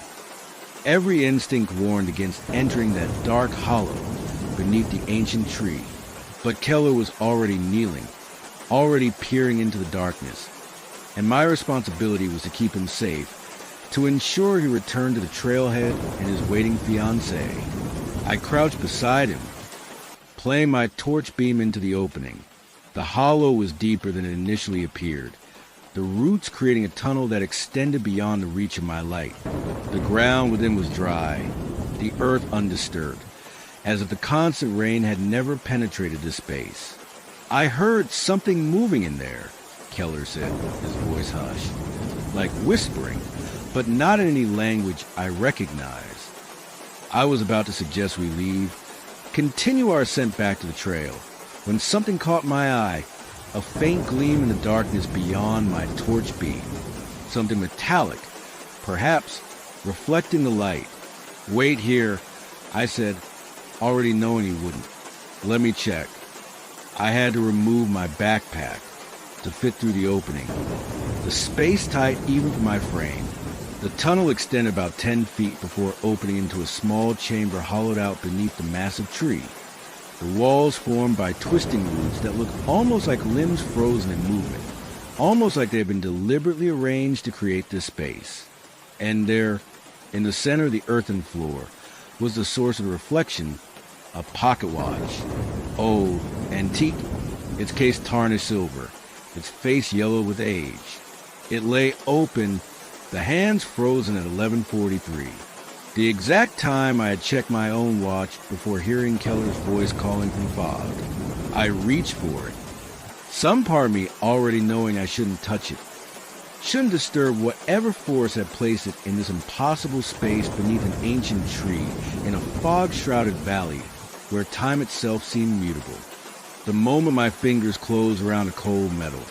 Speaker 1: Every instinct warned against entering that dark hollow beneath the ancient tree, but Keller was already kneeling, already peering into the darkness, and my responsibility was to keep him safe, to ensure he returned to the trailhead and his waiting fiancée. I crouched beside him, playing my torch beam into the opening. The hollow was deeper than it initially appeared, the roots creating a tunnel that extended beyond the reach of my light. The ground within was dry, the earth undisturbed, as if the constant rain had never penetrated the space. I heard something moving in there, Keller said, his voice hushed, like whispering, but not in any language I recognized. I was about to suggest we leave, continue our ascent back to the trail, when something caught my eye, a faint gleam in the darkness beyond my torch beam. Something metallic, perhaps reflecting the light. Wait here, I said, already knowing he wouldn't. Let me check. I had to remove my backpack to fit through the opening. The space tight even for my frame. The tunnel extended about 10 feet before opening into a small chamber hollowed out beneath the massive tree. The walls formed by twisting roots that looked almost like limbs frozen in movement, almost like they had been deliberately arranged to create this space. And there, in the center of the earthen floor, was the source of the reflection, a pocket watch. Old, antique, its case tarnished silver, its face yellow with age. It lay open, the hands frozen at 11:43. The exact time I had checked my own watch before hearing Keller's voice calling from fog. I reached for it, some part of me already knowing I shouldn't touch it, shouldn't disturb whatever force had placed it in this impossible space beneath an ancient tree in a fog-shrouded valley where time itself seemed mutable. The moment my fingers closed around the cold metal,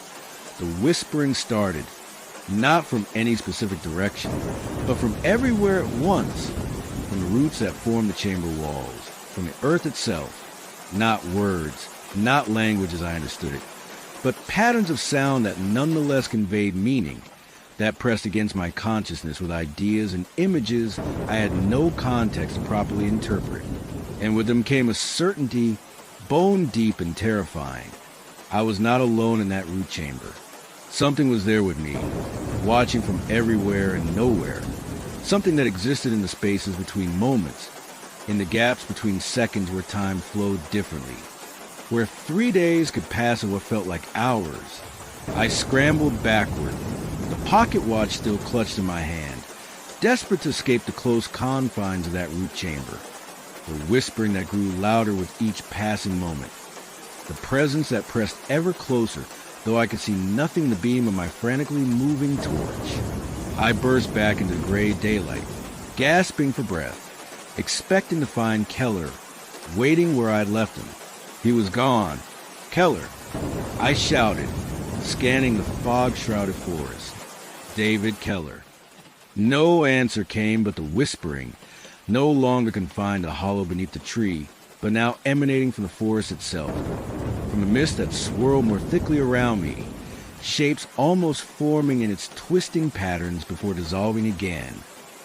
Speaker 1: the whispering started, not from any specific direction, but from everywhere at once, from the roots that form the chamber walls, from the earth itself, not words, not language as I understood it, but patterns of sound that nonetheless conveyed meaning, that pressed against my consciousness with ideas and images I had no context to properly interpret. And with them came a certainty bone deep and terrifying. I was not alone in that root chamber. Something was there with me, watching from everywhere and nowhere. Something that existed in the spaces between moments, in the gaps between seconds where time flowed differently, where 3 days could pass in what felt like hours. I scrambled backward, the pocket watch still clutched in my hand, desperate to escape the close confines of that root chamber. The whispering that grew louder with each passing moment. The presence that pressed ever closer, though I could see nothing in the beam of my frantically moving torch. I burst back into gray daylight, gasping for breath, expecting to find Keller, waiting where I'd left him. He was gone. Keller, I shouted, scanning the fog-shrouded forest. David Keller. No answer came but the whispering, no longer confined to the hollow beneath the tree, but now emanating from the forest itself, from the mist that swirled more thickly around me, shapes almost forming in its twisting patterns before dissolving again.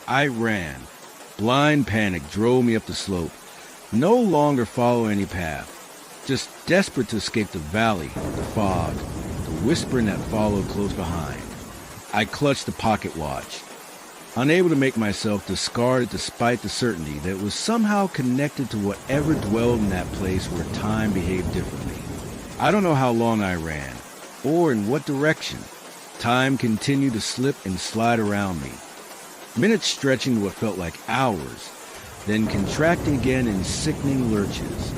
Speaker 1: I ran. Blind panic drove me up the slope, no longer following any path, just desperate to escape the valley, the fog, the whispering that followed close behind. I clutched the pocket watch, unable to make myself discard it despite the certainty that it was somehow connected to whatever dwelled in that place where time behaved differently. I don't know how long I ran, or in what direction. Time continued to slip and slide around me, minutes stretching to what felt like hours, then contracting again in sickening lurches.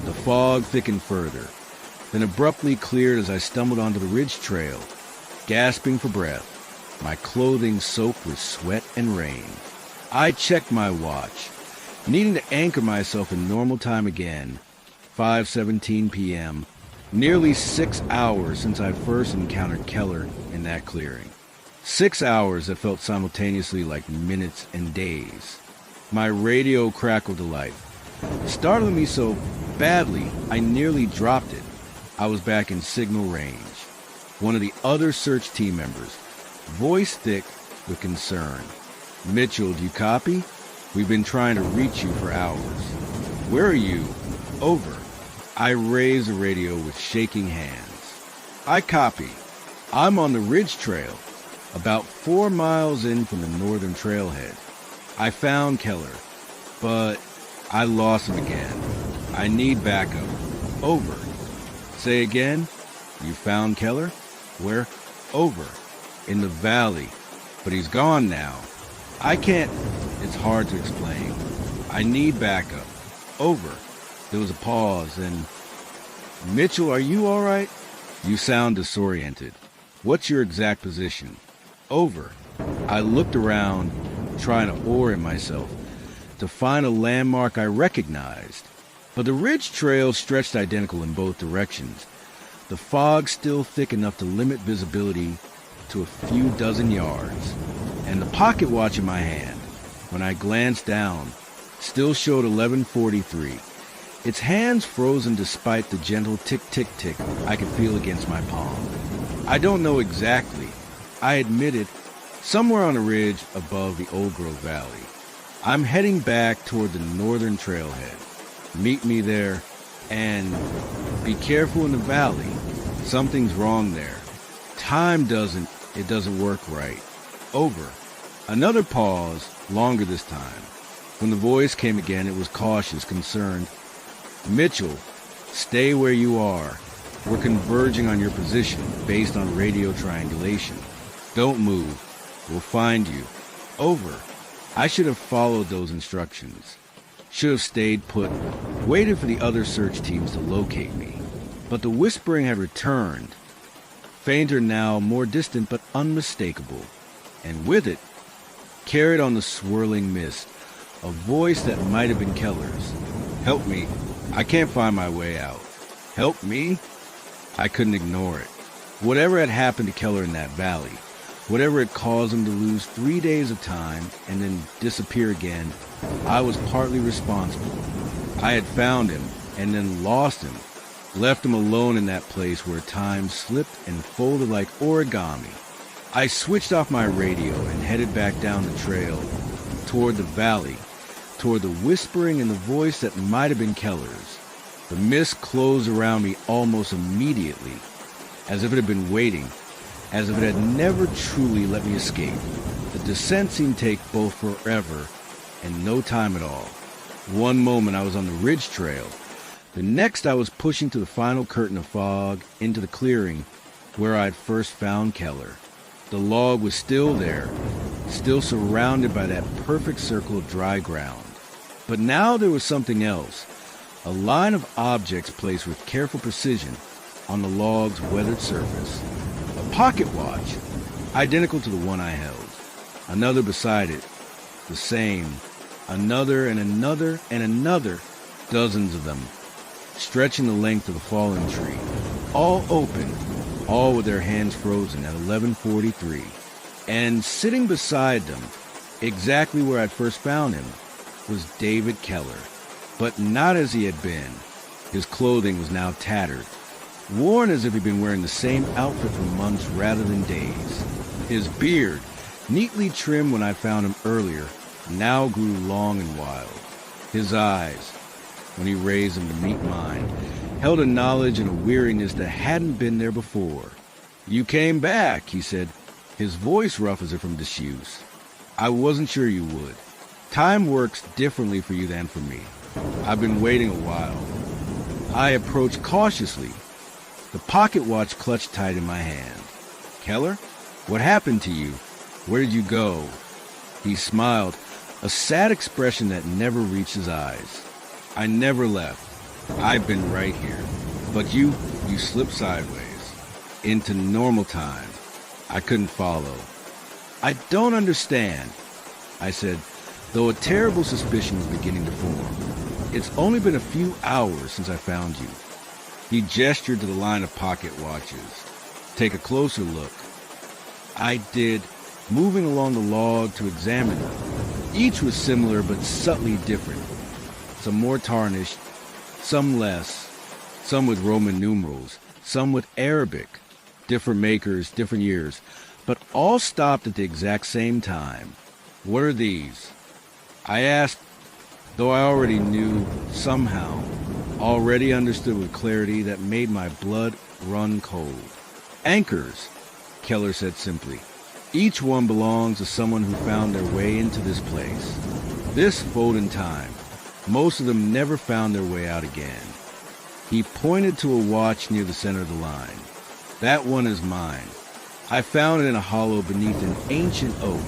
Speaker 1: The fog thickened further, then abruptly cleared as I stumbled onto the ridge trail, gasping for breath, my clothing soaked with sweat and rain. I checked my watch, needing to anchor myself in normal time again. 5:17 p.m., nearly 6 hours since I first encountered Keller in that clearing. 6 hours that felt simultaneously like minutes and days. My radio crackled to life, startling me so badly I nearly dropped it. I was back in signal range. One of the other search team members, voice thick with concern. Mitchell, do you copy? We've been trying to reach you for hours. Where are you? Over. I raised the radio with shaking hands. I copy. I'm on the ridge trail, about 4 miles in from the northern trailhead. I found Keller, but I lost him again. I need backup. Over. Say again? You found Keller? Where? Over. In the valley, but he's gone now. I can't. It's hard to explain. I need backup. Over. There was a pause, and... Mitchell, are you all right? You sound disoriented. What's your exact position? Over. I looked around, trying to orient myself, to find a landmark I recognized. But the ridge trail stretched identical in both directions, the fog still thick enough to limit visibility to a few dozen yards, and the pocket watch in my hand, when I glanced down, still showed 11:43. Its hands frozen despite the gentle tick-tick-tick I could feel against my palm. I don't know exactly. I admit it, somewhere on a ridge above the Old Grove Valley. I'm heading back toward the northern trailhead. Meet me there, and be careful in the valley. Something's wrong there. Time doesn't work right. Over. Another pause, longer this time. When the voice came again, it was cautious, concerned. Mitchell, stay where you are. We're converging on your position based on radio triangulation. Don't move. We'll find you. Over. I should have followed those instructions. Should have stayed put, waited for the other search teams to locate me. But the whispering had returned. Fainter now, more distant but unmistakable. And with it, carried on the swirling mist, a voice that might have been Keller's. Help me. I can't find my way out. Help me? I couldn't ignore it. Whatever had happened to Keller in that valley, Whatever had caused him to lose 3 days of time and then disappear again, I was partly responsible. I had found him and then lost him, left him alone in that place where time slipped and folded like origami. I switched off my radio and headed back down the trail, toward the valley, toward the whispering in the voice that might have been Keller's. The mist closed around me almost immediately, as if it had been waiting, as if it had never truly let me escape. The descent seemed to take both forever and no time at all. One moment I was on the ridge trail. The next I was pushing to the final curtain of fog into the clearing where I had first found Keller. The log was still there, still surrounded by that perfect circle of dry ground. But now there was something else, a line of objects placed with careful precision on the log's weathered surface. A pocket watch, identical to the one I held. Another beside it, the same. Another and another and another, dozens of them, stretching the length of the fallen tree, all open, all with their hands frozen at 11:43. And sitting beside them, exactly where I'd first found him, was David Keller, but not as he had been. His clothing was now tattered, worn as if he'd been wearing the same outfit for months rather than days. His beard, neatly trimmed when I found him earlier, now grew long and wild. His eyes, when he raised them to meet mine, held a knowledge and a weariness that hadn't been there before. "You came back," he said, his voice rough as if from disuse. "I wasn't sure you would. Time works differently for you than for me. I've been waiting a while." I approached cautiously, the pocket watch clutched tight in my hand. "Keller, what happened to you? Where did you go?" He smiled, a sad expression that never reached his eyes. "I never left. I've been right here. But you slipped sideways. Into normal time. I couldn't follow." "I don't understand," I said, though a terrible suspicion was beginning to form. "It's only been a few hours since I found you." He gestured to the line of pocket watches. "Take a closer look." I did, moving along the log to examine them. Each was similar but subtly different. Some more tarnished, some less, some with Roman numerals, some with Arabic, different makers, different years, but all stopped at the exact same time. "What are these?" I asked, though I already knew, somehow, already understood with clarity that made my blood run cold. "Anchors," Keller said simply. "Each one belongs to someone who found their way into this place. This fold in time. Most of them never found their way out again." He pointed to a watch near the center of the line. "That one is mine. I found it in a hollow beneath an ancient oak,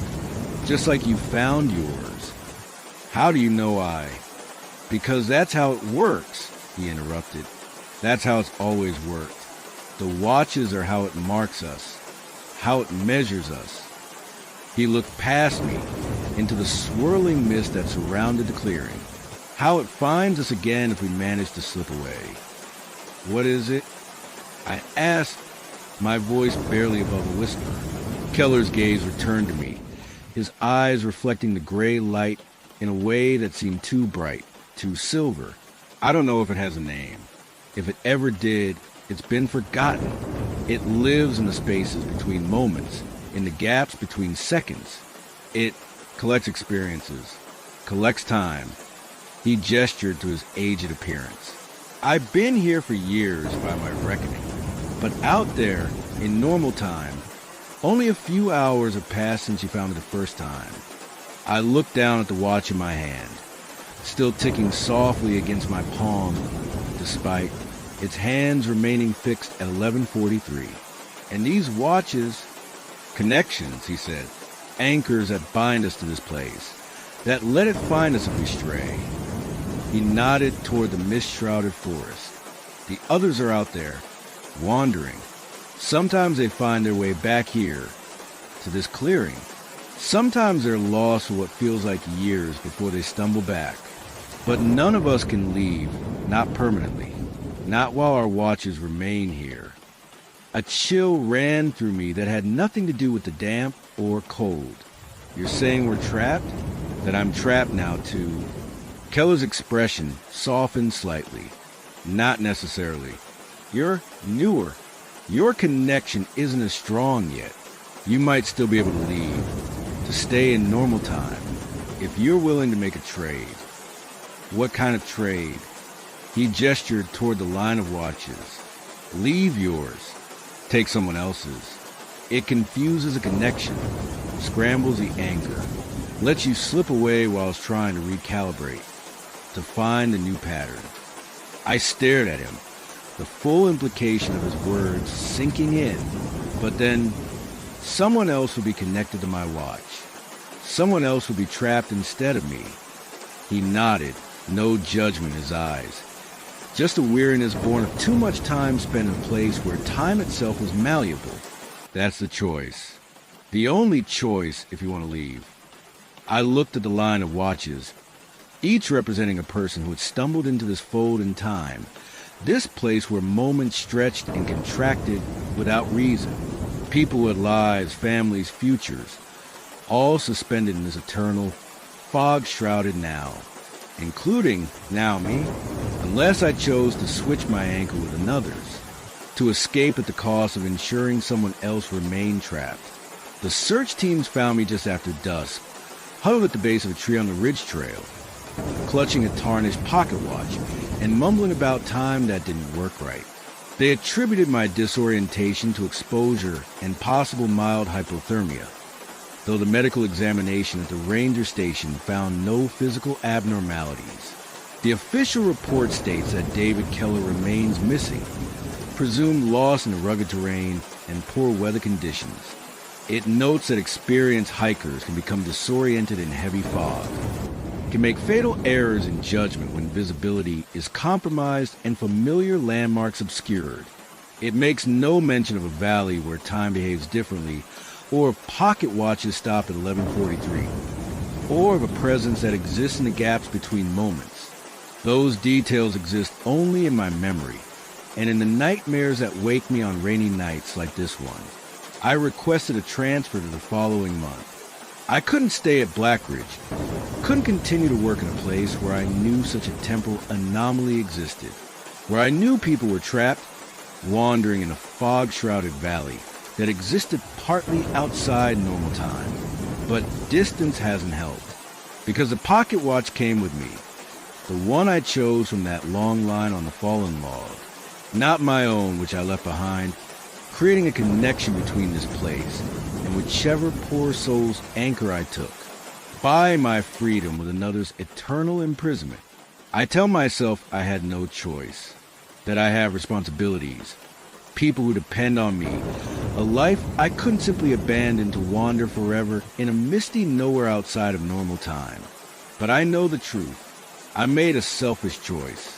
Speaker 1: just like you found yours." "How do you know I?" "Because that's how it works," he interrupted. "That's how it's always worked. The watches are how it marks us, how it measures us." He looked past me into the swirling mist that surrounded the clearing. "How it finds us again if we manage to slip away." "What is it?" I asked, my voice barely above a whisper. Keller's gaze returned to me, his eyes reflecting the gray light in a way that seemed too bright, too silver. "I don't know if it has a name. If it ever did, it's been forgotten. It lives in the spaces between moments, in the gaps between seconds. It collects experiences, collects time." He gestured to his aged appearance. "I've been here for years by my reckoning, but out there, in normal time, only a few hours have passed since you found it the first time." I looked down at the watch in my hand, still ticking softly against my palm, despite its hands remaining fixed at 11:43. "And these watches, connections," he said, "anchors that bind us to this place, that let it find us if we stray." He nodded toward the mist-shrouded forest. "The others are out there, wandering. Sometimes they find their way back here, to this clearing. Sometimes they're lost for what feels like years before they stumble back. But none of us can leave, not permanently, not while our watches remain here." A chill ran through me that had nothing to do with the damp or cold. You're saying we're trapped? That I'm trapped now, too. Keller's expression softened slightly. Not necessarily. You're newer. Your connection isn't as strong yet. You might still be able to leave, to stay in normal time, if you're willing to make a trade. What kind of trade? He gestured toward the line of watches. Leave yours. Take someone else's. It confuses a connection, scrambles the anchor, lets you slip away while it's trying to recalibrate, to find a new pattern. I stared at him, the full implication of his words sinking in, but then someone else would be connected to my watch. Someone else would be trapped instead of me. He nodded, no judgment in his eyes. Just a weariness born of too much time spent in a place where time itself was malleable. That's the choice. The only choice if you want to leave. I looked at the line of watches, each representing a person who had stumbled into this fold in time, this place where moments stretched and contracted without reason. People with lives, families, futures, all suspended in this eternal, fog-shrouded now, including now me, unless I chose to switch my anchor with another's, to escape at the cost of ensuring someone else remained trapped. The search teams found me just after dusk, huddled at the base of a tree on the ridge trail, clutching a tarnished pocket watch and mumbling about time that didn't work right. They attributed my disorientation to exposure and possible mild hypothermia, though the medical examination at the ranger station found no physical abnormalities. The official report states that David Keller remains missing, presumed lost in the rugged terrain and poor weather conditions. It notes that experienced hikers can become disoriented in heavy fog, can make fatal errors in judgment when visibility is compromised and familiar landmarks obscured. It makes no mention of a valley where time behaves differently, or of pocket watches stopped at 11:43, or of a presence that exists in the gaps between moments. Those details exist only in my memory, and in the nightmares that wake me on rainy nights like this one. I requested a transfer to the following month. I couldn't stay at Blackridge, couldn't continue to work in a place where I knew such a temporal anomaly existed, where I knew people were trapped, wandering in a fog-shrouded valley that existed partly outside normal time. But distance hasn't helped, because the pocket watch came with me, the one I chose from that long line on the fallen log, not my own which I left behind, creating a connection between this place and whichever poor soul's anchor I took, buy my freedom with another's eternal imprisonment. I tell myself I had no choice, that I have responsibilities, people who depend on me, a life I couldn't simply abandon to wander forever in a misty nowhere outside of normal time. But I know the truth. I made a selfish choice,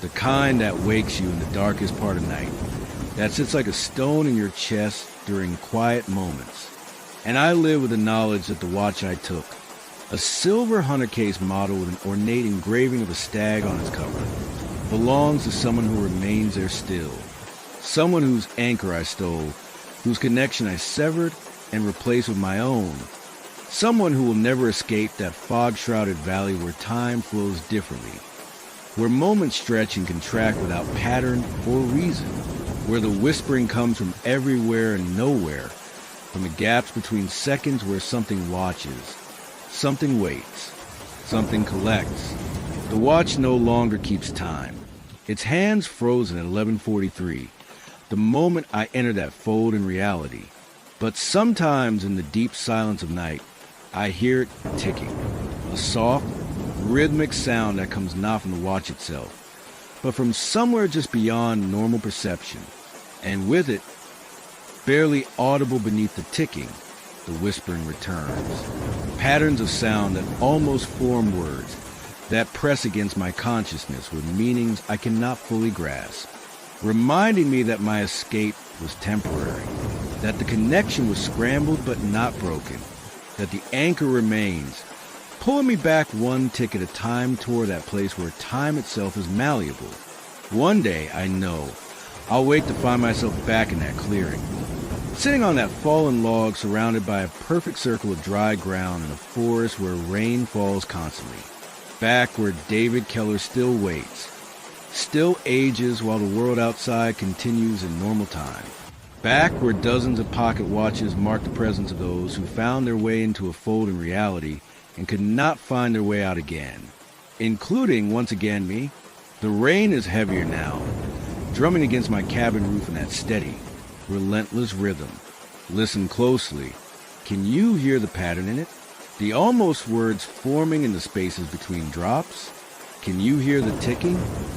Speaker 1: the kind that wakes you in the darkest part of night, that sits like a stone in your chest during quiet moments. And I live with the knowledge that the watch I took, a silver hunter case model with an ornate engraving of a stag on its cover, belongs to someone who remains there still, someone whose anchor I stole, whose connection I severed and replaced with my own, someone who will never escape that fog-shrouded valley where time flows differently, where moments stretch and contract without pattern or reason, where the whispering comes from everywhere and nowhere, from the gaps between seconds where something watches, something waits, something collects. The watch no longer keeps time. Its hands frozen at 11:43, the moment I enter that fold in reality. But sometimes in the deep silence of night, I hear it ticking, a soft, rhythmic sound that comes not from the watch itself, but from somewhere just beyond normal perception. And with it, barely audible beneath the ticking, the whispering returns. Patterns of sound that almost form words, that press against my consciousness with meanings I cannot fully grasp, reminding me that my escape was temporary, that the connection was scrambled but not broken, that the anchor remains, pulling me back one tick at a time toward that place where time itself is malleable. One day, I know, I'll wait to find myself back in that clearing, sitting on that fallen log surrounded by a perfect circle of dry ground in a forest where rain falls constantly. Back where David Keller still waits, still ages while the world outside continues in normal time. Back where dozens of pocket watches mark the presence of those who found their way into a fold in reality and could not find their way out again, including, once again, me. The rain is heavier now, drumming against my cabin roof in that steady, relentless rhythm. Listen closely. Can you hear the pattern in it? The almost words forming in the spaces between drops? Can you hear the ticking?